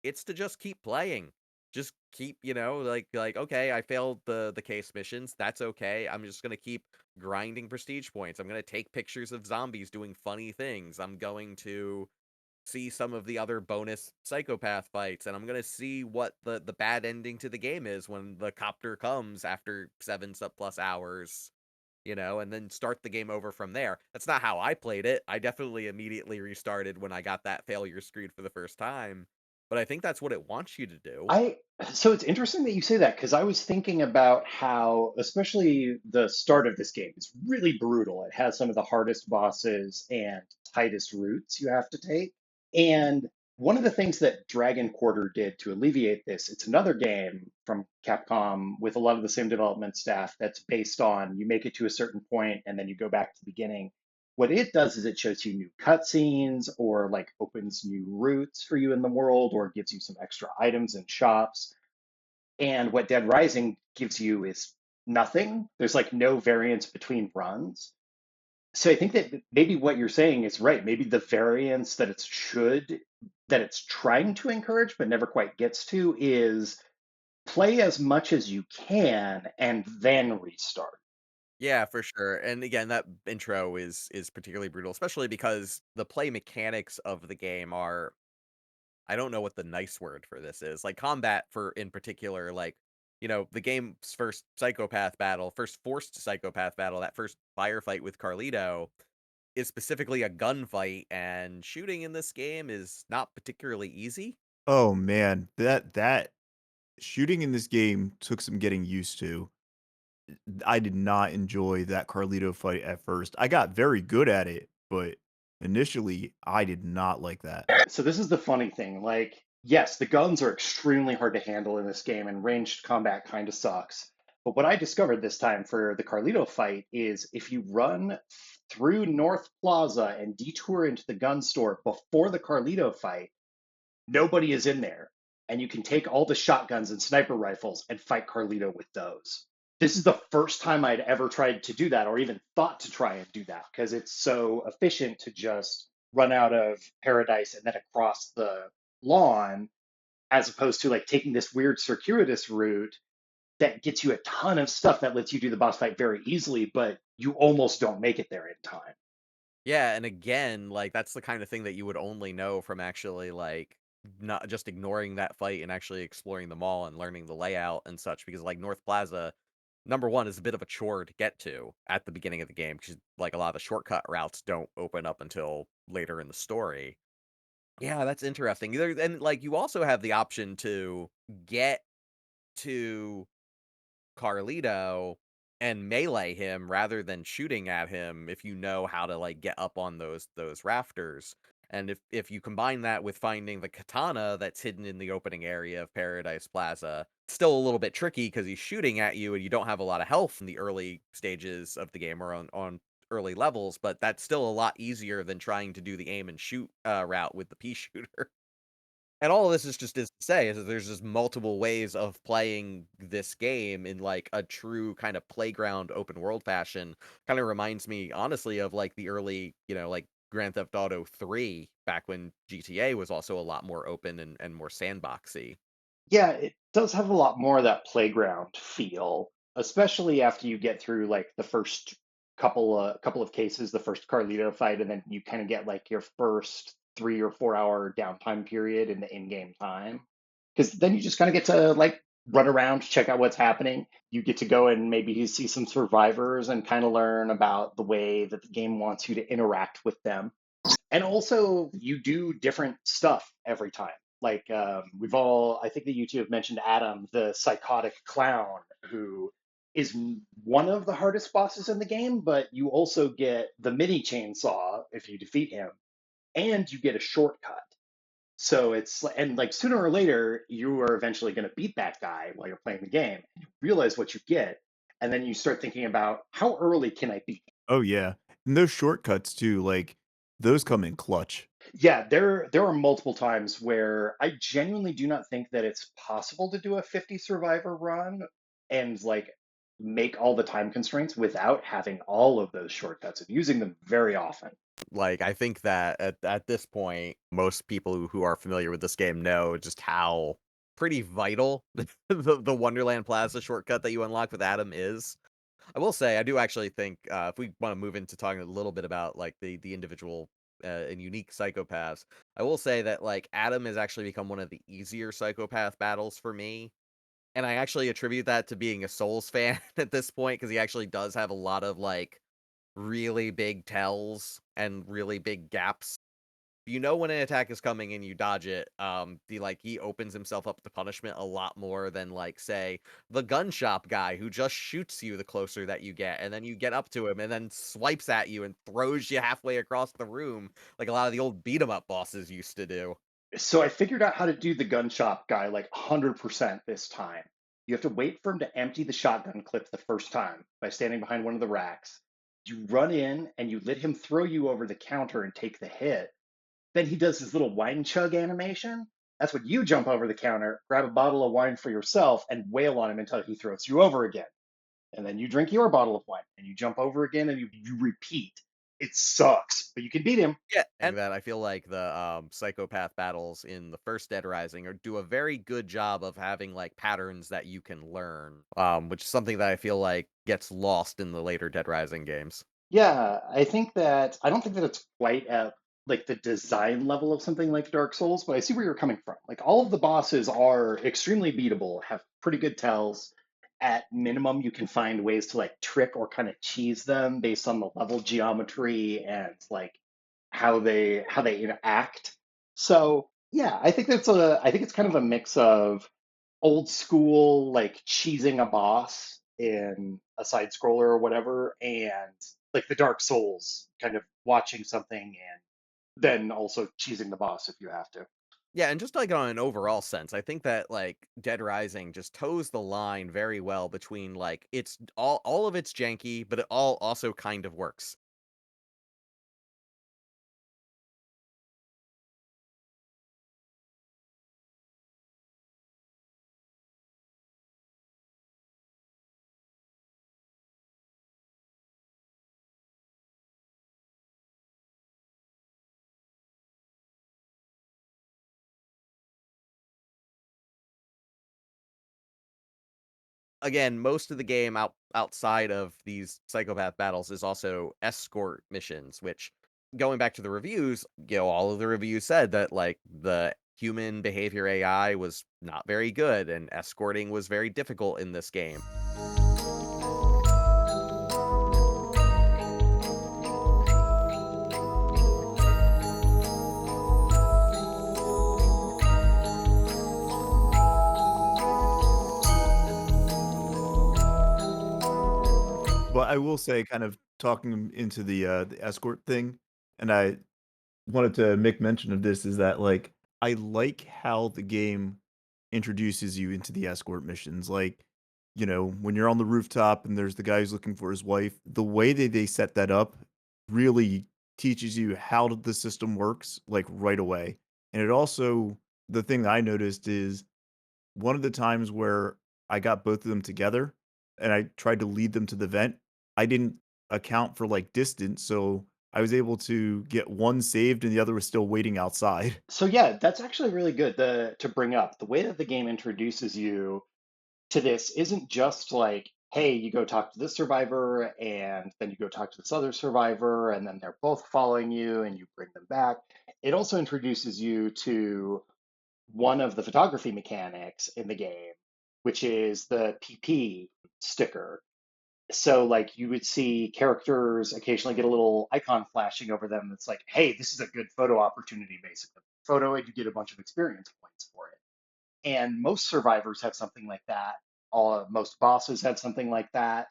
A: it's to just keep playing. Just keep, like okay, I failed the case missions. That's okay. I'm just going to keep grinding prestige points. I'm going to take pictures of zombies doing funny things. I'm going to see some of the other bonus psychopath fights, and I'm gonna see what the bad ending to the game is when the copter comes after 7+ hours, and then start the game over from there. That's not how I played it. I definitely immediately restarted when I got that failure screen for the first time, but I think that's what it wants you to do.
C: I so it's interesting that you say that because I was thinking about how, especially the start of this game, is really brutal. It has some of the hardest bosses and tightest routes you have to take. And one of the things that Dragon Quarter did to alleviate this, it's another game from Capcom with a lot of the same development staff that's based on you make it to a certain point and then you go back to the beginning. What it does is it shows you new cutscenes or like opens new routes for you in the world or gives you some extra items and shops. And what Dead Rising gives you is nothing. There's like no variance between runs. So I think that maybe what you're saying is right. Maybe the variance that it's trying to encourage but never quite gets to is play as much as you can and then restart.
A: Yeah, for sure. And again, that intro is particularly brutal, especially because the play mechanics of the game are, I don't know what the nice word for this is. Like combat for in particular, like, the game's first psychopath battle, first forced psychopath battle, that first firefight with Carlito is specifically a gunfight, and shooting in this game is not particularly easy.
B: Oh man, that shooting in this game took some getting used to. I did not enjoy that Carlito fight at first. I got very good at it, but initially I did not like that.
C: So this is the funny thing. Like, yes, the guns are extremely hard to handle in this game, and ranged combat kind of sucks. But what I discovered this time for the Carlito fight is if you run through North Plaza and detour into the gun store before the Carlito fight, nobody is in there. And you can take all the shotguns and sniper rifles and fight Carlito with those. This is the first time I'd ever tried to do that or even thought to try and do that because it's so efficient to just run out of paradise and then across the lawn as opposed to like taking this weird circuitous route that gets you a ton of stuff that lets you do the boss fight very easily, but you almost don't make it there in time.
A: Yeah, and again, like that's the kind of thing that you would only know from actually like not just ignoring that fight and actually exploring the mall and learning the layout and such, because like North Plaza, number one, is a bit of a chore to get to at the beginning of the game because like a lot of the shortcut routes don't open up until later in the story. Yeah, that's interesting. And like you also have the option to get to Carlito and melee him rather than shooting at him if you know how to like get up on those rafters. And if you combine that with finding the katana that's hidden in the opening area of Paradise Plaza, it's still a little bit tricky because he's shooting at you and you don't have a lot of health in the early stages of the game or on early levels, but that's still a lot easier than trying to do the aim and shoot route with the pea shooter. And all of this is to say is that there's just multiple ways of playing this game in, like, a true kind of playground open world fashion. Kinda reminds me, honestly, of, like, the early, like, Grand Theft Auto 3 back when GTA was also a lot more open and more sandboxy.
C: Yeah, it does have a lot more of that playground feel, especially after you get through like the first couple of cases, the first Carlito fight, and then you kind of get like your first 3 or 4 hour downtime period in the in-game time. Because then you just kind of get to like run around, check out what's happening. You get to go and maybe see some survivors and kind of learn about the way that the game wants you to interact with them. And also, you do different stuff every time. Like I think that you two have mentioned Adam, the psychotic clown, who is one of the hardest bosses in the game, but you also get the mini chainsaw if you defeat him, and you get a shortcut. So and like sooner or later, you are eventually going to beat that guy while you're playing the game. You realize what you get, and then you start thinking about how early can I beat.
B: Oh, yeah, and those shortcuts too, like, those come in clutch.
C: Yeah, there are multiple times where I genuinely do not think that it's possible to do a 50 survivor run and like make all the time constraints without having all of those shortcuts and using them very often.
A: Like, I think that at this point, most people who are familiar with this game know just how pretty vital the Wonderland Plaza shortcut that you unlock with Adam is. I will say, I do actually think, if we wanna move into talking a little bit about, like, the individual, and unique psychopaths, I will say that, like, Adam has actually become one of the easier psychopath battles for me, and I actually attribute that to being a Souls fan at this point because he actually does have a lot of, like, really big tells and really big gaps. You know when an attack is coming and you dodge it, he opens himself up to punishment a lot more than, like, say, the gun shop guy who just shoots you the closer that you get, and then you get up to him and then swipes at you and throws you halfway across the room like a lot of the old beat 'em up bosses used to do.
C: So I figured out how to do the gun shop guy like 100% this time. You have to wait for him to empty the shotgun clip the first time by standing behind one of the racks. You run in and you let him throw you over the counter and take the hit. Then he does his little wine chug animation. That's when you jump over the counter, grab a bottle of wine for yourself, and wail on him until he throws you over again. And then you drink your bottle of wine and you jump over again and you repeat. It sucks, but you can beat him.
A: Yeah, and that I feel like the, psychopath battles in the first Dead Rising do a very good job of having, like, patterns that you can learn, which is something that I feel like gets lost in the later Dead Rising games.
C: Yeah, I don't think that it's quite at like the design level of something like Dark Souls, but I see where you're coming from. Like all of the bosses are extremely beatable, have pretty good tells. At minimum, you can find ways to like trick or kind of cheese them based on the level geometry and like how they interact. So yeah, I think it's kind of a mix of old school like cheesing a boss in a side scroller or whatever, and like the Dark Souls kind of watching something and then also cheesing the boss if you have to.
A: Yeah, and just, like, on an overall sense, I think that, like, Dead Rising just toes the line very well between, like, it's all of it's janky, but it all also kind of works. Again, most of the game outside of these psychopath battles is also escort missions, which going back to the reviews, all of the reviews said that like the human behavior AI was not very good and escorting was very difficult in this game.
B: I will say, kind of talking into the escort thing, and I wanted to make mention of this, is that, like, I like how the game introduces you into the escort missions. Like, when you're on the rooftop and there's the guy who's looking for his wife, the way that they set that up really teaches you how the system works, like, right away. And it also, the thing that I noticed is one of the times where I got both of them together and I tried to lead them to the vent, I didn't account for, like, distance, so I was able to get one saved and the other was still waiting outside.
C: So yeah, that's actually really good to bring up. The way that the game introduces you to this isn't just like, hey, you go talk to this survivor and then you go talk to this other survivor and then they're both following you and you bring them back. It also introduces you to one of the photography mechanics in the game, which is the PP sticker. So like you would see characters occasionally get a little icon flashing over them that's like, hey, this is a good photo opportunity, basically. Photo and you get a bunch of experience points for it. And most survivors have something like that. Most bosses have something like that.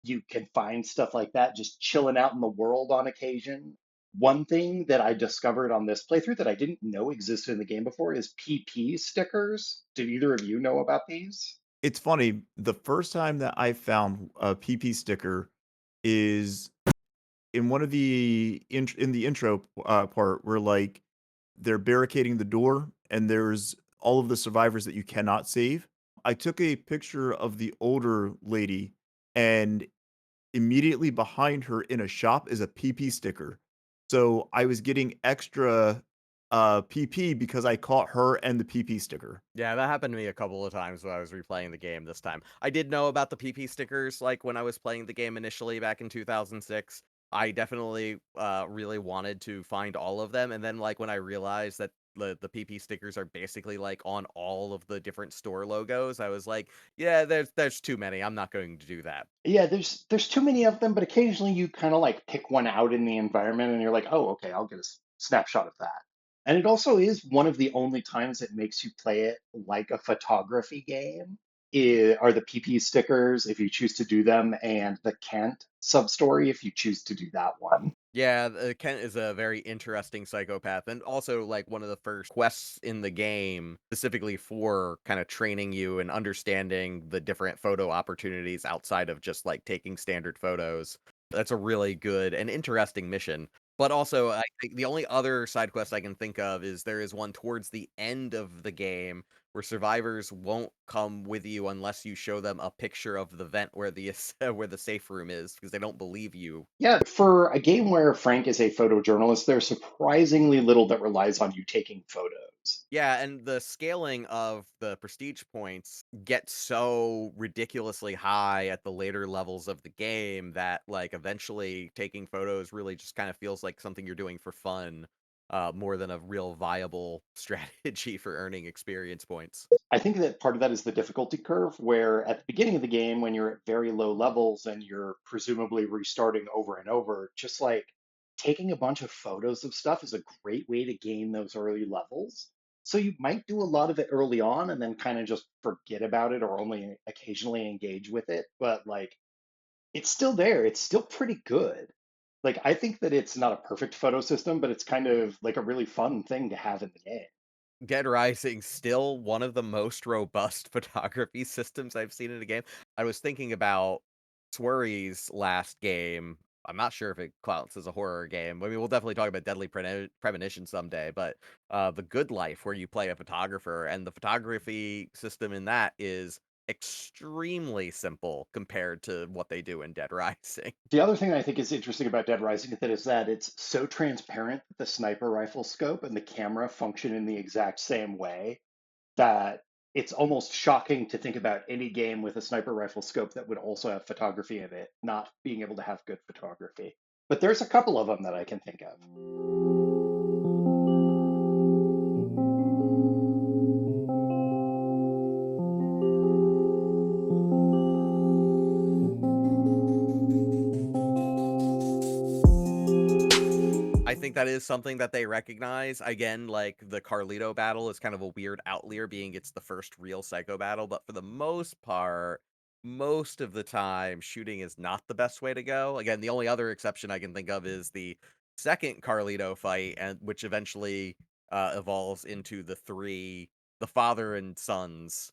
C: You can find stuff like that just chilling out in the world on occasion. One thing that I discovered on this playthrough that I didn't know existed in the game before is PP stickers. Did either of you know about these?
B: It's funny, the first time that I found a PP sticker is in one of in the intro, part where, like, they're barricading the door and there's all of the survivors that you cannot save. I took a picture of the older lady, and immediately behind her in a shop is a PP sticker. So I was getting extra, PP because I caught her and the PP sticker.
A: Yeah, that happened to me a couple of times when I was replaying the game this time. I did know about the PP stickers, like, when I was playing the game initially back in 2006. I definitely, really wanted to find all of them, and then, like, when I realized that the PP stickers are basically, like, on all of the different store logos, I was like, "Yeah, there's too many, I'm not going to do that."
C: Yeah, there's too many of them, but occasionally you kind of like pick one out in the environment and you're like, oh, okay, I'll get a snapshot of that. And it also is one of the only times it makes you play it like a photography game. Are the PP stickers if you choose to do them, and the Kent sub-story if you choose to do that one.
A: Yeah, Kent is a very interesting psychopath, and also like one of the first quests in the game, specifically for kind of training you and understanding the different photo opportunities outside of just like taking standard photos. That's a really good and interesting mission. But also, I think the only other side quest I can think of is there is one towards the end of the game where survivors won't come with you unless you show them a picture of the vent where the where the safe room is because they don't believe you.
C: Yeah, for a game where Frank is a photojournalist, there's surprisingly little that relies on you taking photos.
A: Yeah, and the scaling of the prestige points gets so ridiculously high at the later levels of the game that, like, eventually taking photos really just kind of feels like something you're doing for fun, more than a real viable strategy for earning experience points.
C: I think that part of that is the difficulty curve, where at the beginning of the game, when you're at very low levels and you're presumably restarting over and over, just like taking a bunch of photos of stuff is a great way to gain those early levels. So you might do a lot of it early on and then kind of just forget about it or only occasionally engage with it. But like it's still there, it's still pretty good. Like I think that it's not a perfect photo system, but it's kind of like a really fun thing to have in the game.
A: Dead Rising, still one of the most robust photography systems I've seen in a game. I was thinking about Swery's last game. I'm not sure if it counts as a horror game. I mean, we'll definitely talk about Deadly Premonition someday, but The Good Life, where you play a photographer, and the photography system in that is extremely simple compared to what they do in Dead Rising.
C: The other thing I think is interesting about Dead Rising is that it's so transparent that the sniper rifle scope and the camera function in the exact same way that it's almost shocking to think about any game with a sniper rifle scope that would also have photography in it, not being able to have good photography. But there's a couple of them that I can think of.
A: I think that is something that they recognize. Again, like the Carlito battle is kind of a weird outlier, being it's the first real psycho battle, but for the most part, most of the time, shooting is not the best way to go. Again, the only other exception I can think of is the second Carlito fight, and which eventually evolves into the father and sons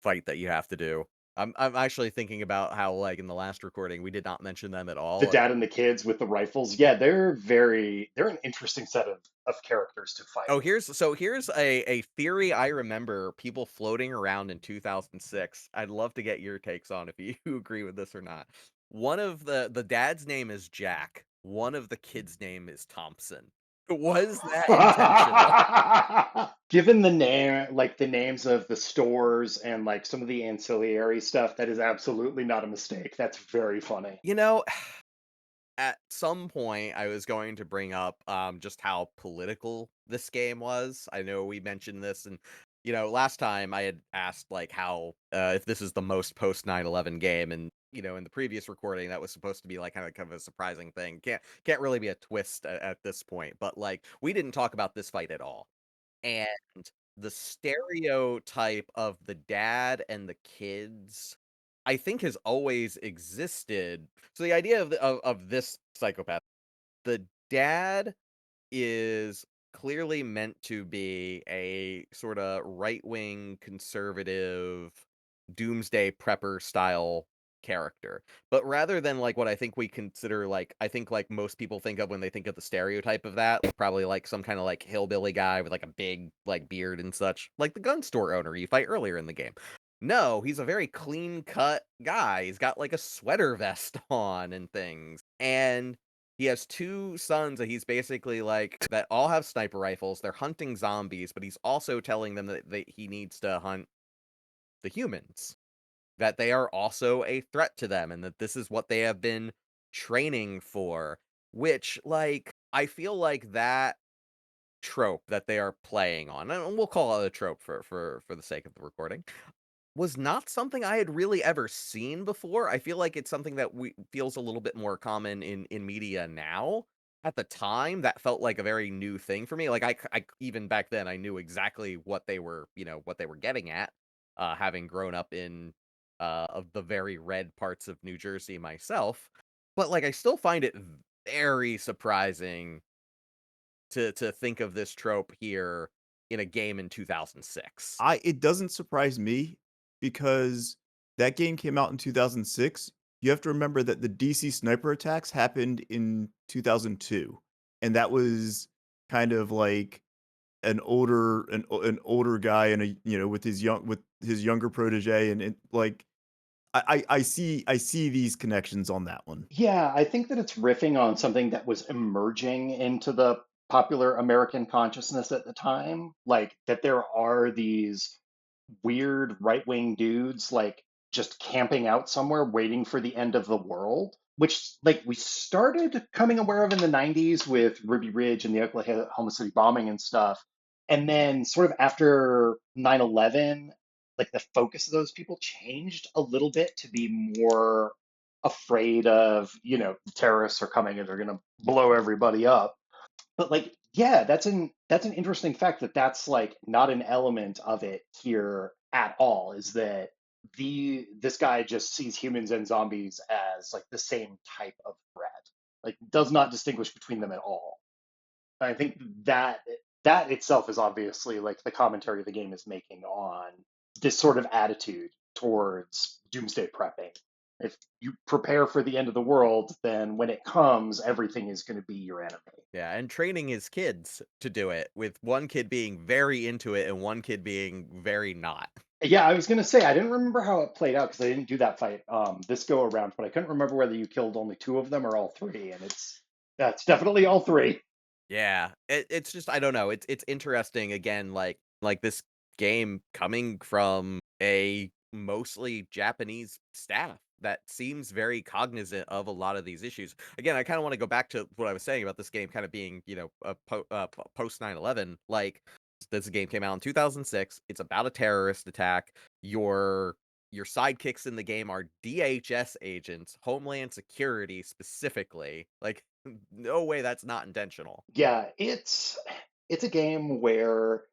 A: fight that you have to do. I'm actually thinking about how, like, in the last recording, we did not mention them at
C: The
A: all.
C: dad and the kids with the rifles. Yeah, they're an interesting set of characters to fight.
A: Oh, here's a theory I remember people floating around in 2006. I'd love to get your takes on if you agree with this or not. One of the dad's name is Jack. One of the kids' name is Thompson. Was that intentional?
C: Given the name, like the names of the stores and like some of the ancillary stuff, that is absolutely not a mistake. That's very funny.
A: You know, at some point I was going to bring up just how political this game was. I know we mentioned this, and last time I had asked like how if this is the most post 9/11 game, and in the previous recording that was supposed to be like kind of a surprising thing. Can't really be a twist at this point, but like we didn't talk about this fight at all. And the stereotype of the dad and the kids, I think, has always existed. So the idea of this psychopath, the dad is clearly meant to be a sort of right-wing conservative doomsday prepper style character. But rather than like what I think we consider like I think like most people think of when they think of the stereotype of that, like probably like some kind of like hillbilly guy with like a big like beard and such, like the gun store owner you fight earlier in the game. No, he's a very clean cut guy. He's got like a sweater vest on and things. And he has two sons that he's basically like that all have sniper rifles. They're hunting zombies, but he's also telling them that he needs to hunt the humans, that they are also a threat to them, and that this is what they have been training for. Which, like, I feel like that trope that they are playing on, and we'll call it a trope for the sake of the recording, was not something I had really ever seen before. I feel like it's something that we feels a little bit more common in media now. At the time, that felt like a very new thing for me. Like I even back then, I knew exactly what they were, what they were getting at, having grown up in of the very red parts of New Jersey myself. But like, I still find it very surprising to think of this trope here in a game in 2006.
B: It doesn't surprise me because that game came out in 2006. You have to remember that the DC sniper attacks happened in 2002, and that was kind of like an older guy and with his younger protege, and like I see these connections on that one.
C: Yeah, I think that it's riffing on something that was emerging into the popular American consciousness at the time, like that there are these weird right-wing dudes like just camping out somewhere waiting for the end of the world, which like we started coming aware of in the 90s with Ruby Ridge and the Oklahoma City bombing and stuff. And then sort of after 9/11, like the focus of those people changed a little bit to be more afraid of, terrorists are coming and they're going to blow everybody up. But like, yeah, that's an interesting fact that that's like not an element of it here at all. Is that this guy just sees humans and zombies as like the same type of threat, like does not distinguish between them at all. I think that itself is obviously like the commentary the game is making on this sort of attitude towards doomsday prepping. If you prepare for the end of the world, then when it comes, everything is going to be your enemy.
A: Yeah, and training his kids to do it, with one kid being very into it and one kid being very not.
C: Yeah, I was gonna say I didn't remember how it played out because I didn't do that fight this go around, but I couldn't remember whether you killed only two of them or all three, and that's definitely all three.
A: Yeah, it's just I don't know. It's interesting again, like this game coming from a mostly Japanese staff that seems very cognizant of a lot of these issues. Again, I kind of want to go back to what I was saying about this game kind of being, post 9/11. Like this game came out in 2006. It's about a terrorist attack. Your sidekicks in the game are DHS agents, Homeland Security specifically. Like no way that's not intentional.
C: Yeah, it's a game where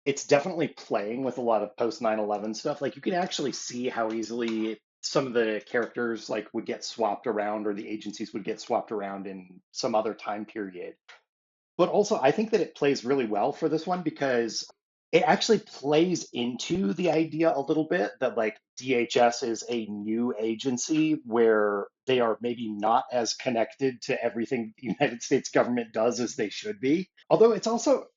C: it's definitely playing with a lot of post 9/11 stuff. Like you can actually see how easily some of the characters like would get swapped around or the agencies would get swapped around in some other time period. But also, I think that it plays really well for this one because it actually plays into the idea a little bit that like DHS is a new agency where they are maybe not as connected to everything the United States government does as they should be. Although it's also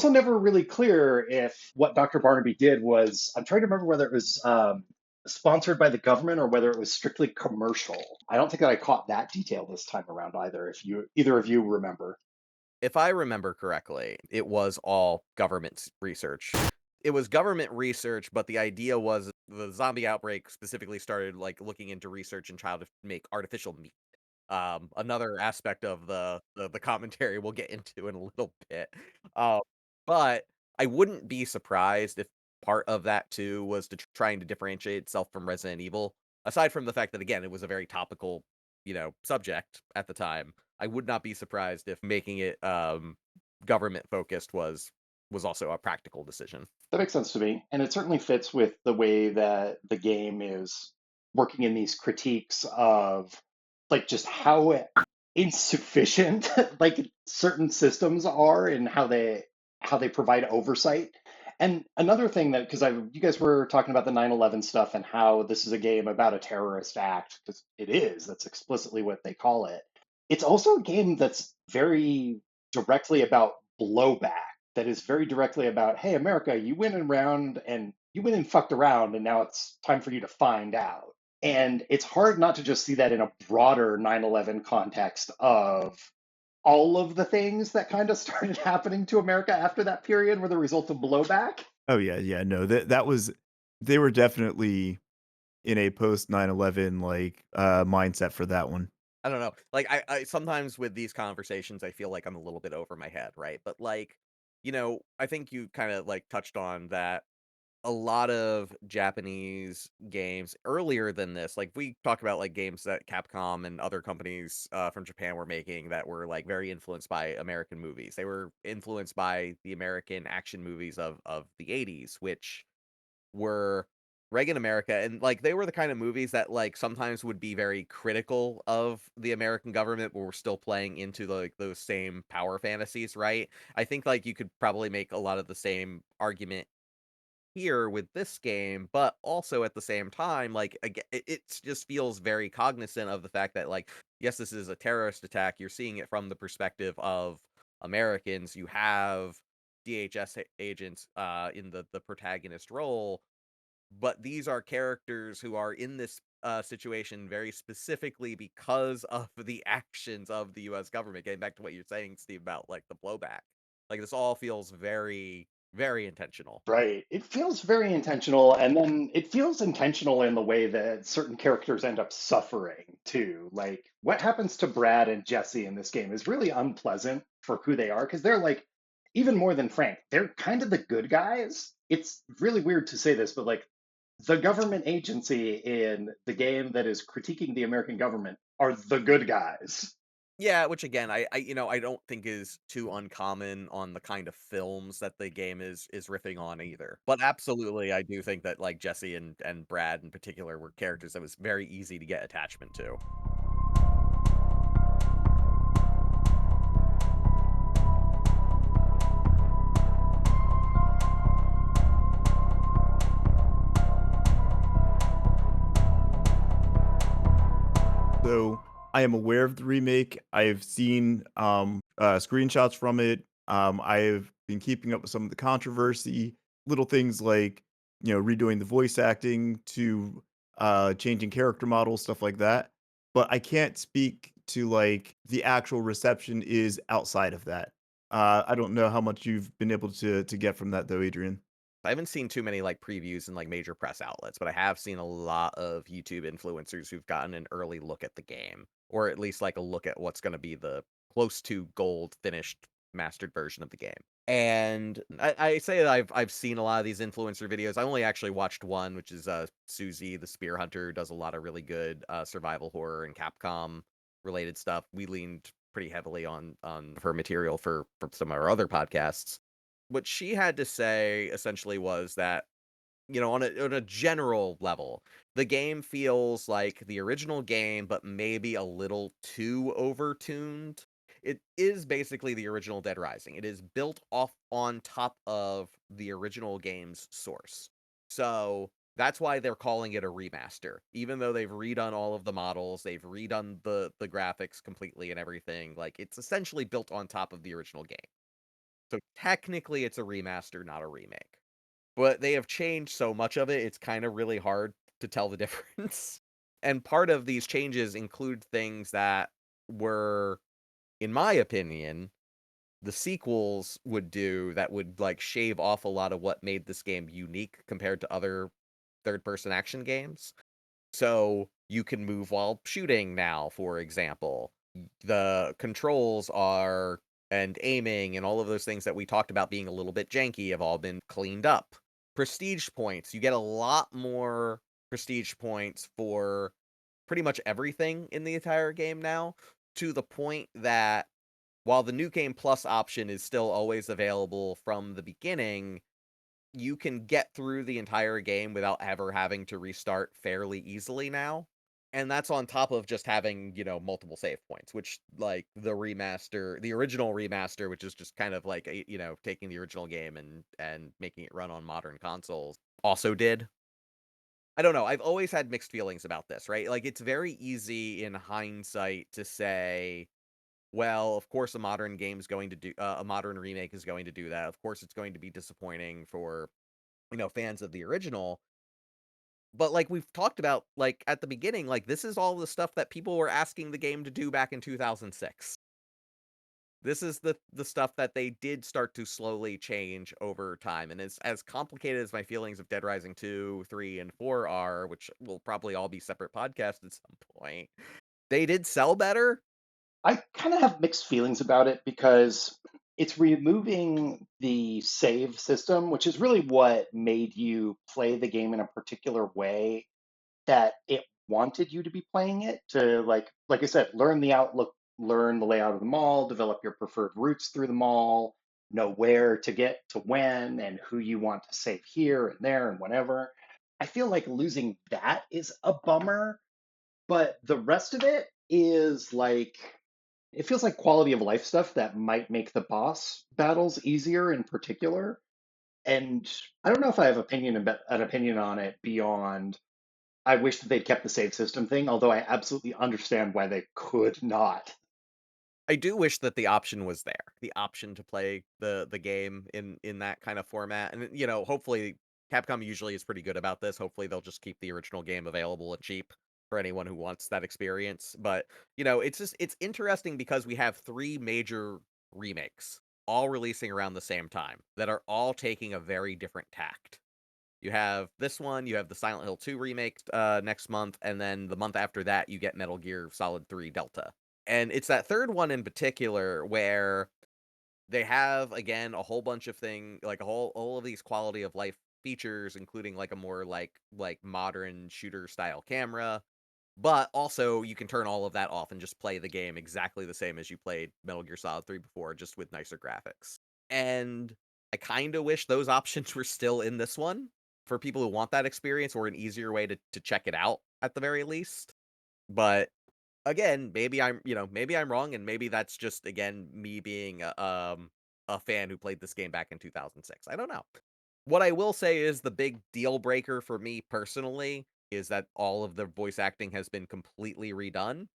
C: never really clear if what Dr. Barnaby did was I'm trying to remember whether it was sponsored by the government or whether it was strictly commercial. I don't think that I caught that detail this time around either. If you either of you remember.
A: If I remember correctly, it was all government research. It was government research, but the idea was the zombie outbreak specifically started like looking into research and trying to make artificial meat. Another aspect of the commentary we'll get into in a little bit. Um, but I wouldn't be surprised if part of that too was to trying to differentiate itself from Resident Evil. Aside from the fact that again, it was a very topical, subject at the time. I would not be surprised if making it government focused was also a practical decision.
C: That makes sense to me. And it certainly fits with the way that the game is working in these critiques of like just how insufficient like certain systems are and how they provide oversight. And another thing that because I you guys were talking about the 9/11 stuff and how this is a game about a terrorist act because it is, that's explicitly what they call it. It's also a game that's very directly about blowback, that is very directly about, hey, America, you went and fucked around, and now it's time for you to find out. And it's hard not to just see that in a broader 9/11 context of all of the things that kind of started happening to America after that period were the result of blowback.
B: Oh yeah, yeah, no, that was they were definitely in a post 9/11 like mindset for that one.
A: I don't know. Like I sometimes with these conversations I feel like I'm a little bit over my head, right? But like, I think you kind of like touched on that a lot of Japanese games earlier than this, like we talk about like games that Capcom and other companies from Japan were making that were like very influenced by American movies. They were influenced by the American action movies of the 80s, which were Reagan America, and like they were the kind of movies that like sometimes would be very critical of the American government, but were still playing into like those same power fantasies, right? I think like you could probably make a lot of the same argument here with this game, but also at the same time, like it just feels very cognizant of the fact that like yes, this is a terrorist attack. You're seeing it from the perspective of Americans. You have DHS agents in the protagonist role, but these are characters who are in this situation very specifically because of the actions of the U.S. government. Getting back to what you're saying, Steve, about like the blowback, like this all feels very, very intentional.
C: Right. It feels very intentional, and then it feels intentional in the way that certain characters end up suffering too. Like what happens to Brad and Jesse in this game is really unpleasant for who they are because they're like, even more than Frank, they're kind of the good guys. It's really weird to say this, but like the government agency in the game that is critiquing the American government are the good guys.
A: Yeah, which again, I don't think is too uncommon on the kind of films that the game is riffing on either. But absolutely, I do think that like Jesse and Brad in particular were characters that was very easy to get attachment to.
B: So I am aware of the remake. I've seen screenshots from it. I've been keeping up with some of the controversy, little things like redoing the voice acting to changing character models, stuff like that. But I can't speak to like the actual reception is outside of that. I don't know how much you've been able to get from that though, Adrian.
A: I haven't seen too many like previews in like major press outlets, but I have seen a lot of YouTube influencers who've gotten an early look at the game, or at least like a look at what's going to be the close to gold finished mastered version of the game. And I say that I've seen a lot of these influencer videos. I only actually watched one, which is Susie the Spear Hunter, who does a lot of really good survival horror and Capcom related stuff. We leaned pretty heavily on her material for some of our other podcasts. What she had to say essentially was that On a general level, the game feels like the original game, but maybe a little too overtuned. It is basically the original Dead Rising. It is built off on top of the original game's source. So that's why they're calling it a remaster. Even though they've redone all of the models, they've redone the graphics completely and everything. Like, it's essentially built on top of the original game. So technically it's a remaster, not a remake. But they have changed so much of it, it's kinda really hard to tell the difference. And part of these changes include things that were, in my opinion, the sequels would do that would, like, shave off a lot of what made this game unique compared to other third-person action games. So, you can move while shooting now, for example. The controls are and aiming and all of those things that we talked about being a little bit janky have all been cleaned up. Prestige points, you get a lot more prestige points for pretty much everything in the entire game now, to the point that while the New Game Plus option is still always available from the beginning, you can get through the entire game without ever having to restart fairly easily now. And that's on top of just having, multiple save points, which, like, the original remaster, which is just kind of like, taking the original game and making it run on modern consoles, also did. I don't know, I've always had mixed feelings about this, right? Like, it's very easy in hindsight to say, well, of course a modern remake is going to do that. Of course it's going to be disappointing for fans of the original. But like we've talked about, like at the beginning, like this is all the stuff that people were asking the game to do back in 2006. This is the stuff that they did start to slowly change over time. And as complicated as my feelings of Dead Rising 2, 3, and 4 are, which will probably all be separate podcasts at some point, they did sell better.
C: I kind of have mixed feelings about it because it's removing the save system, which is really what made you play the game in a particular way that it wanted you to be playing it to like I said, learn the outlook, learn the layout of the mall, develop your preferred routes through the mall, know where to get to when and who you want to save here and there and whatever. I feel like losing that is a bummer, but the rest of it is like it feels like quality of life stuff that might make the boss battles easier in particular. And I don't know if I have an opinion on it beyond I wish that they'd kept the save system thing, although I absolutely understand why they could not.
A: I do wish that the option was there. The option to play the game in that kind of format. And hopefully Capcom usually is pretty good about this. Hopefully they'll just keep the original game available and cheap for anyone who wants that experience. But, it's interesting because we have three major remakes all releasing around the same time that are all taking a very different tact. You have this one, you have the Silent Hill 2 remake next month, and then the month after that you get Metal Gear Solid 3 Delta. And it's that third one in particular where they have, again, a whole bunch of like all of these quality of life features, including like a more like modern shooter style camera. But also you can turn all of that off and just play the game exactly the same as you played Metal Gear Solid 3 before, just with nicer graphics. And I kind of wish those options were still in this one for people who want that experience, or an easier way to check it out at the very least. But again, maybe I'm wrong, and maybe that's just, again, me being a fan who played this game back in 2006. I don't know. What I will say is the big deal breaker for me personally is that all of the voice acting has been completely redone.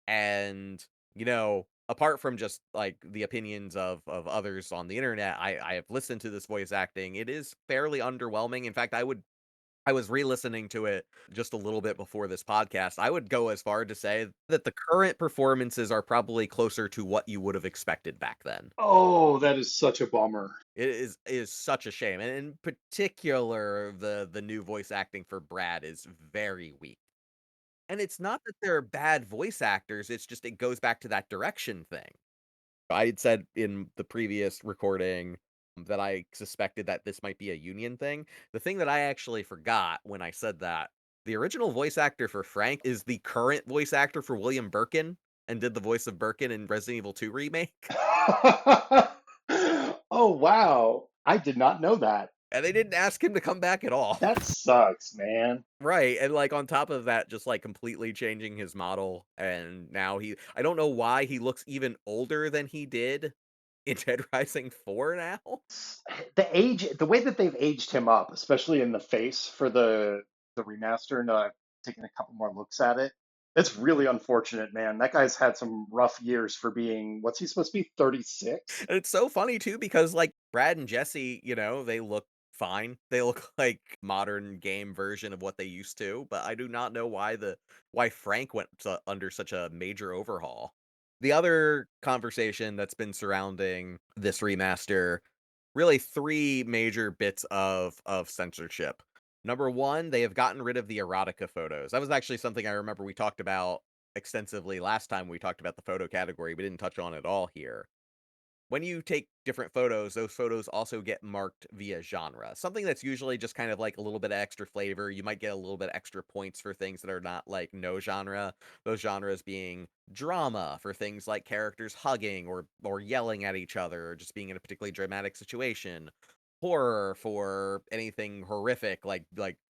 A: And, apart from just like the opinions of others on the internet, I have listened to this voice acting. It is fairly underwhelming. In fact, I was re-listening to it just a little bit before this podcast. I would go as far to say that the current performances are probably closer to what you would have expected back then.
C: Oh, that is such a bummer.
A: It is such a shame. And in particular, the new voice acting for Brad is very weak. And it's not that they're bad voice actors, it's just it goes back to that direction thing. I had said in the previous recording that I suspected that this might be a union thing. The thing that I actually forgot when I said that, the original voice actor for Frank is the current voice actor for William Birkin and did the voice of Birkin in Resident Evil 2 remake.
C: Oh, wow. I did not know that.
A: And they didn't ask him to come back at all.
C: That sucks, man.
A: Right, and, like, on top of that, just, like, completely changing his model, and now I don't know why he looks even older than he did in Dead Rising 4 now.
C: The way that they've aged him up, especially in the face for the remaster, and I've taken a couple more looks at it. It's really unfortunate, man. That guy's had some rough years for being, what's he supposed to be, 36?
A: And it's so funny too because, like, Brad and Jesse, they look fine. They look like modern game version of what they used to, but I do not know why Frank went under such a major overhaul. The other conversation that's been surrounding this remaster, really 3 major bits of censorship. Number 1, they have gotten rid of the erotica photos. That was actually something I remember we talked about extensively last time we talked about the photo category. We didn't touch on it at all here. When you take different photos, those photos also get marked via genre. Something that's usually just kind of like a little bit of extra flavor. You might get a little bit extra points for things that are not like no genre. Those genres being drama for things like characters hugging or yelling at each other or just being in a particularly dramatic situation. Horror for anything horrific like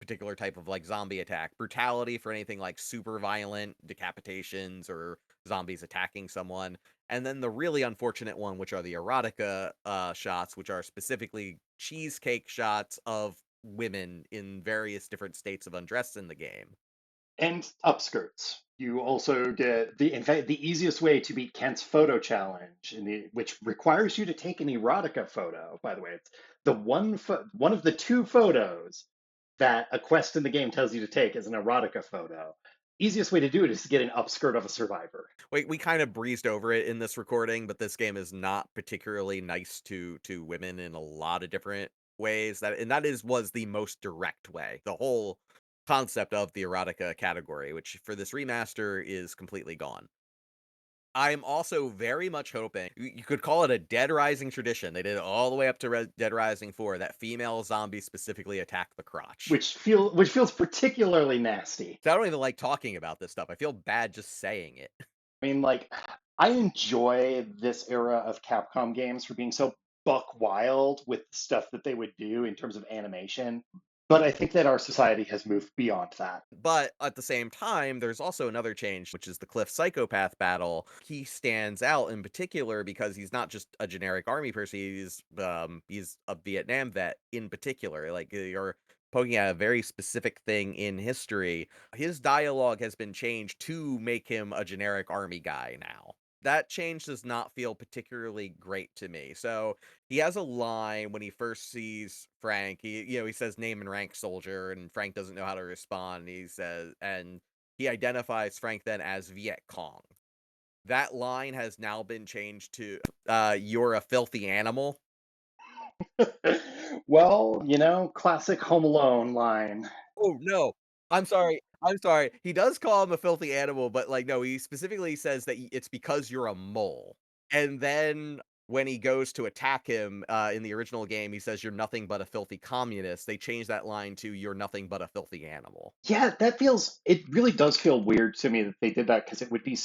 A: particular type of like zombie attack. Brutality for anything like super violent decapitations or zombies attacking someone, and then the really unfortunate one, which are the erotica shots, which are specifically cheesecake shots of women in various different states of undress in the game.
C: And upskirts. You also get in fact, the easiest way to beat Kent's photo challenge, which requires you to take an erotica photo. By the way, it's the one of the 2 photos that a quest in the game tells you to take is an erotica photo. Easiest way to do it is to get an upskirt of a survivor.
A: We kind of breezed over it in this recording, but this game is not particularly nice to women in a lot of different ways. Was the most direct way. The whole concept of the erotica category, which for this remaster is completely gone. I'm also very much hoping you could call it a Dead Rising tradition. They did it all the way up to Dead Rising 4 that female zombies specifically attack the crotch.
C: Which feels particularly nasty.
A: So I don't even like talking about this stuff. I feel bad just saying it.
C: I mean, like, I enjoy this era of Capcom games for being so buck wild with the stuff that they would do in terms of animation. But I think that our society has moved beyond that.
A: But at the same time, there's also another change, which is the Cliff psychopath battle. He stands out in particular because he's not just a generic army person. He's a Vietnam vet in particular. Like you're poking at a very specific thing in history. His dialogue has been changed to make him a generic army guy now. That change does not feel particularly great to me. So he has a line when he first sees Frank. He says name and rank soldier, and Frank doesn't know how to respond. And he identifies Frank then as Viet Cong. That line has now been changed to you're a filthy animal.
C: Well, classic Home Alone line.
A: Oh no. I'm sorry. I'm sorry. He does call him a filthy animal, but like no, he specifically says that it's because you're a mole. And then when he goes to attack him in the original game, he says you're nothing but a filthy communist. They changed that line to you're nothing but a filthy animal.
C: Yeah, it really does feel weird to me that they did that because it would be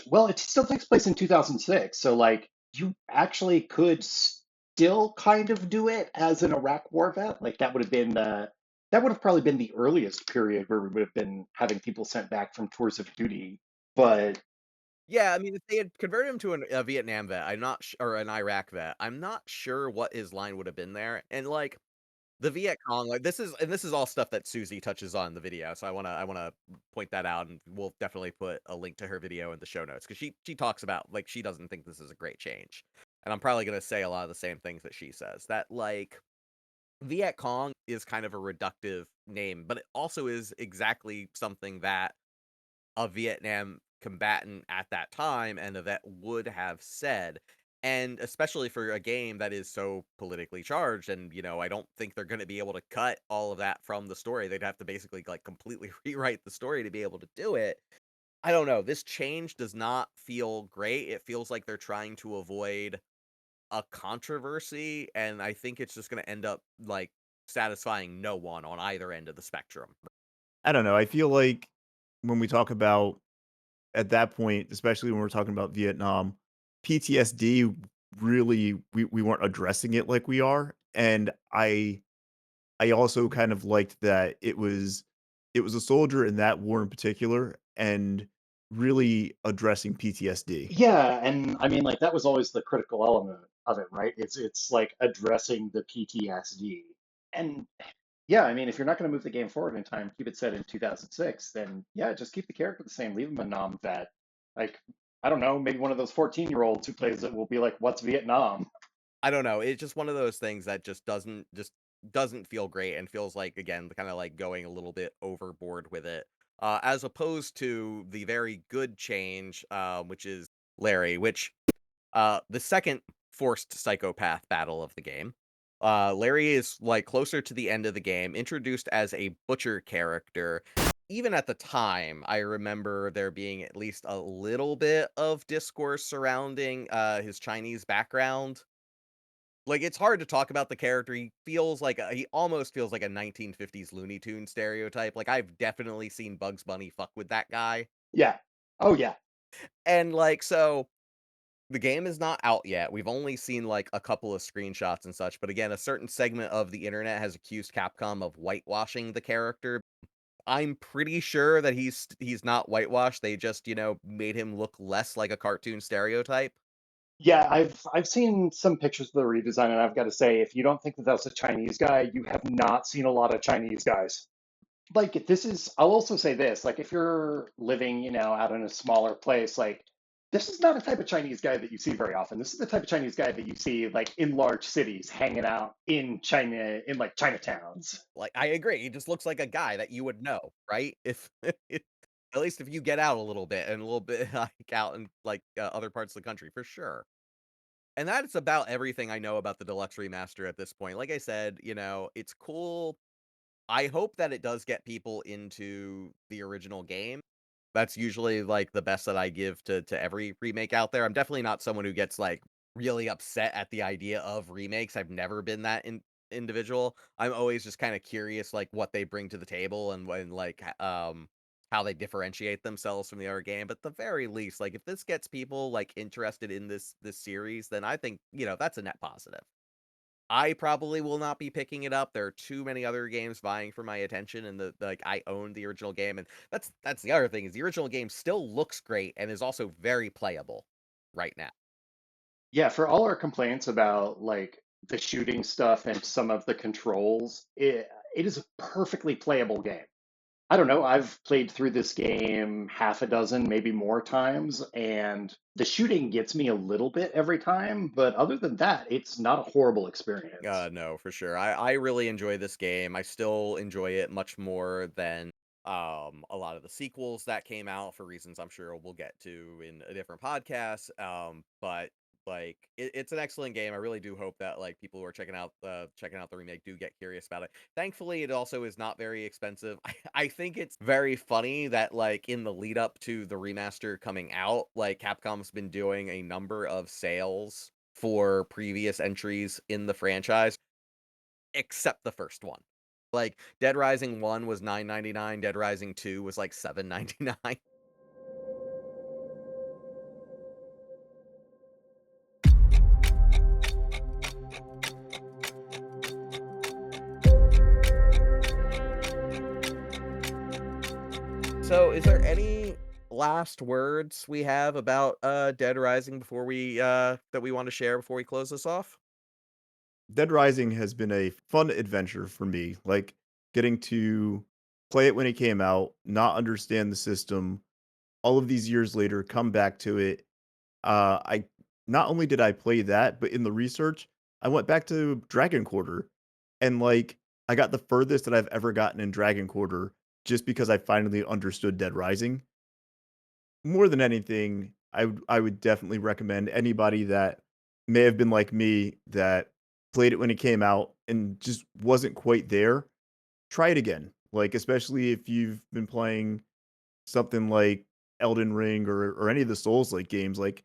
C: well, it still takes place in 2006. So, like, you actually could still kind of do it as an Iraq war vet. Like, that would have probably been the earliest period where we would have been having people sent back from tours of duty. But
A: Yeah, I mean, if they had converted him to a Vietnam vet, or an Iraq vet, I'm not sure what his line would have been there. And like the Viet Cong, like this is all stuff that Susie touches on in the video, so I wanna point that out, and we'll definitely put a link to her video in the show notes because she talks about like she doesn't think this is a great change, and I'm probably gonna say a lot of the same things that she says. That like Viet Cong is kind of a reductive name, but it also is exactly something that a Vietnam combatant at that time and a vet would have said. And especially for a game that is so politically charged, and I don't think they're going to be able to cut all of that from the story. They'd have to basically like completely rewrite the story to be able to do it. I don't know. This change does not feel great. It feels like they're trying to avoid a controversy, and I think it's just going to end up like satisfying no one on either end of the spectrum.
B: I don't know. I feel like when we talk about at that point, especially when we're talking about Vietnam, PTSD really we weren't addressing it like we are. And I also kind of liked that it was a soldier in that war in particular and really addressing PTSD.
C: Yeah, and I mean, like that was always the critical element of it, right? It's like addressing the PTSD. And yeah, I mean, if you're not going to move the game forward in time, keep it set in 2006, then yeah, just keep the character the same. Leave him a nom vet. Like, I don't know, maybe one of those 14-year-olds who plays it will be like, "What's Vietnam?"
A: I don't know. It's just one of those things that just doesn't feel great and feels like, again, kind of like going a little bit overboard with it. As opposed to the very good change, which is Larry, which the second forced psychopath battle of the game. Larry is like closer to the end of the game, introduced as a butcher character. Even at the time, I remember there being at least a little bit of discourse surrounding his Chinese background. Like, it's hard to talk about the character. He almost feels like a 1950s Looney Tune stereotype. Like, I've definitely seen Bugs Bunny fuck with that guy.
C: Yeah. Oh yeah.
A: And like, so the game is not out yet. We've only seen like a couple of screenshots and such, but again, a certain segment of the internet has accused Capcom of whitewashing the character. I'm pretty sure that he's not whitewashed. They just, made him look less like a cartoon stereotype.
C: Yeah, I've seen some pictures of the redesign, and I've got to say, if you don't think that that's a Chinese guy, you have not seen a lot of Chinese guys. Like if this is, I'll also say this, like if you're living, out in a smaller place, like this is not a type of Chinese guy that you see very often. This is the type of Chinese guy that you see like in large cities hanging out in China, in like Chinatowns.
A: Like, I agree. He just looks like a guy that you would know, right? If at least if you get out a little bit and a little bit like out in like other parts of the country, for sure. And that's about everything I know about the deluxe remaster at this point. Like I said, it's cool. I hope that it does get people into the original game. That's usually like the best that I give to every remake out there. I'm definitely not someone who gets like really upset at the idea of remakes. I've never been that individual. I'm always just kind of curious like what they bring to the table and when like how they differentiate themselves from the other game. But at the very least, like if this gets people like interested in this series, then I think, that's a net positive. I probably will not be picking it up. There are too many other games vying for my attention, and like I own the original game, and that's the other thing is the original game still looks great and is also very playable right now.
C: Yeah, for all our complaints about like the shooting stuff and some of the controls, it is a perfectly playable game. I don't know. I've played through this game half a dozen, maybe more times, and the shooting gets me a little bit every time, but other than that, it's not a horrible experience.
A: No, for sure. I really enjoy this game. I still enjoy it much more than a lot of the sequels that came out for reasons I'm sure we'll get to in a different podcast. But like it's an excellent game. I really do hope that like people who are checking out the remake do get curious about it. Thankfully, it also is not very expensive. I think it's very funny that like in the lead up to the remaster coming out, like Capcom's been doing a number of sales for previous entries in the franchise, except the first one. Like Dead Rising 1 was 9.99, Dead Rising 2 was like 7.99. So, is there any last words we have about Dead Rising before we that we want to share before we close this off?
B: Dead Rising has been a fun adventure for me, like, getting to play it when it came out, not understand the system, all of these years later, come back to it. I not only did I play that, but in the research, I went back to Dragon Quarter, and, like, I got the furthest that I've ever gotten in Dragon Quarter just because I finally understood Dead Rising. More than anything, I would definitely recommend anybody that may have been like me that played it when it came out and just wasn't quite there, try it again. Like, especially if you've been playing something like Elden Ring or any of the Souls-like games, like,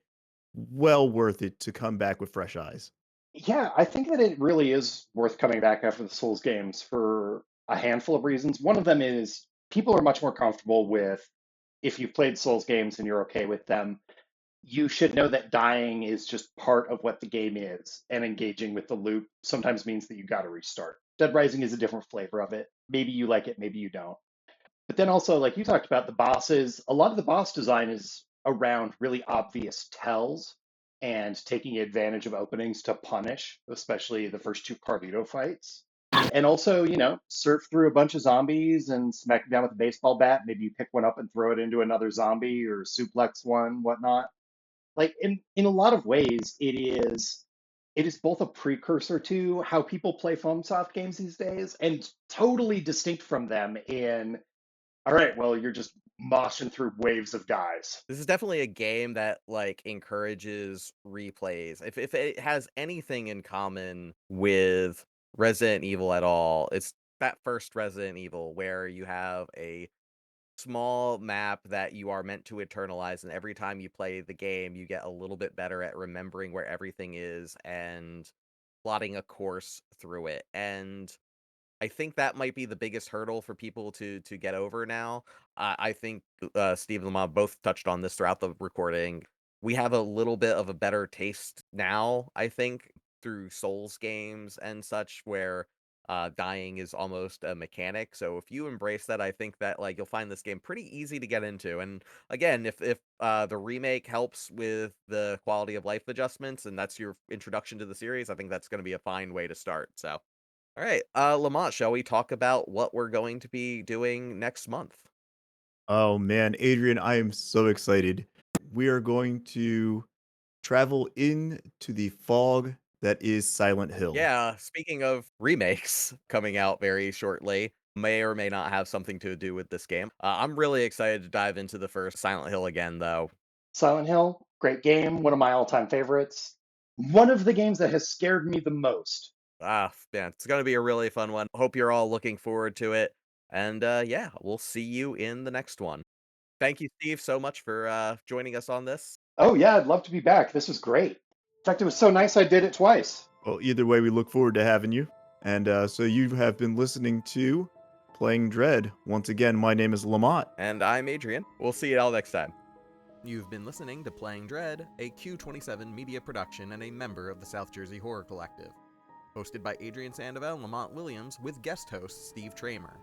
B: well worth it to come back with fresh eyes.
C: Yeah, I think that it really is worth coming back after the Souls games for a handful of reasons. One of them is people are much more comfortable with if you've played Souls games and you're okay with them, you should know that dying is just part of what the game is, and engaging with the loop sometimes means that you got to restart. Dead Rising is a different flavor of it. Maybe you like it, maybe you don't. But then also, like you talked about the bosses, a lot of the boss design is around really obvious tells and taking advantage of openings to punish, especially the first two Carlito fights. And also, surf through a bunch of zombies and smack them down with a baseball bat. Maybe you pick one up and throw it into another zombie or suplex one, whatnot. Like in a lot of ways, it is both a precursor to how people play FoamSoft games these days and totally distinct from them in, all right, well, you're just moshing through waves of guys.
A: This is definitely a game that like encourages replays. If it has anything in common with Resident Evil at all, it's that first Resident Evil where you have a small map that you are meant to eternalize, and every time you play the game, you get a little bit better at remembering where everything is and plotting a course through it. And I think that might be the biggest hurdle for people to get over now. I think Steve and Lamont both touched on this throughout the recording. We have a little bit of a better taste now, I think, through Souls games and such, where dying is almost a mechanic. So if you embrace that, I think that like you'll find this game pretty easy to get into. And again, if the remake helps with the quality of life adjustments, and that's your introduction to the series, I think that's going to be a fine way to start. So. All right, Lamont, shall we talk about what we're going to be doing next month?
B: Oh man, Adrian, I am so excited. We are going to travel into the fog that is Silent Hill.
A: Yeah, speaking of remakes coming out very shortly, may or may not have something to do with this game. I'm really excited to dive into the first Silent Hill again, though.
C: Silent Hill, great game, one of my all-time favorites. One of the games that has scared me the most.
A: Ah, man, it's going to be a really fun one. Hope you're all looking forward to it. And yeah, we'll see you in the next one. Thank you, Steve, so much for joining us on this.
C: Oh yeah, I'd love to be back. This was great. In fact, it was so nice I did it twice.
B: Well, either way, we look forward to having you. And so you have been listening to Playing Dread. Once again, my name is Lamont.
A: And I'm Adrian. We'll see you all next time. You've been listening to Playing Dread, a Q27 media production and a member of the South Jersey Horror Collective. Hosted by Adrian Sandoval and Lamont Williams, with guest host Steve Tramer.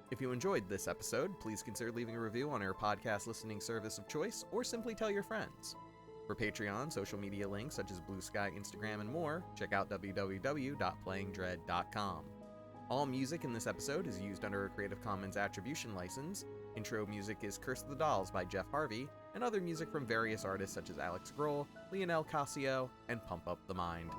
A: If you enjoyed this episode, please consider leaving a review on your podcast listening service of choice, or simply tell your friends. For Patreon, social media links such as Blue Sky, Instagram, and more, check out www.playingdread.com. All music in this episode is used under a Creative Commons Attribution license. Intro music is Curse of the Dolls by Jeff Harvey, and other music from various artists such as Alex Grohl, Lionel Casio, and Pump Up the Mind.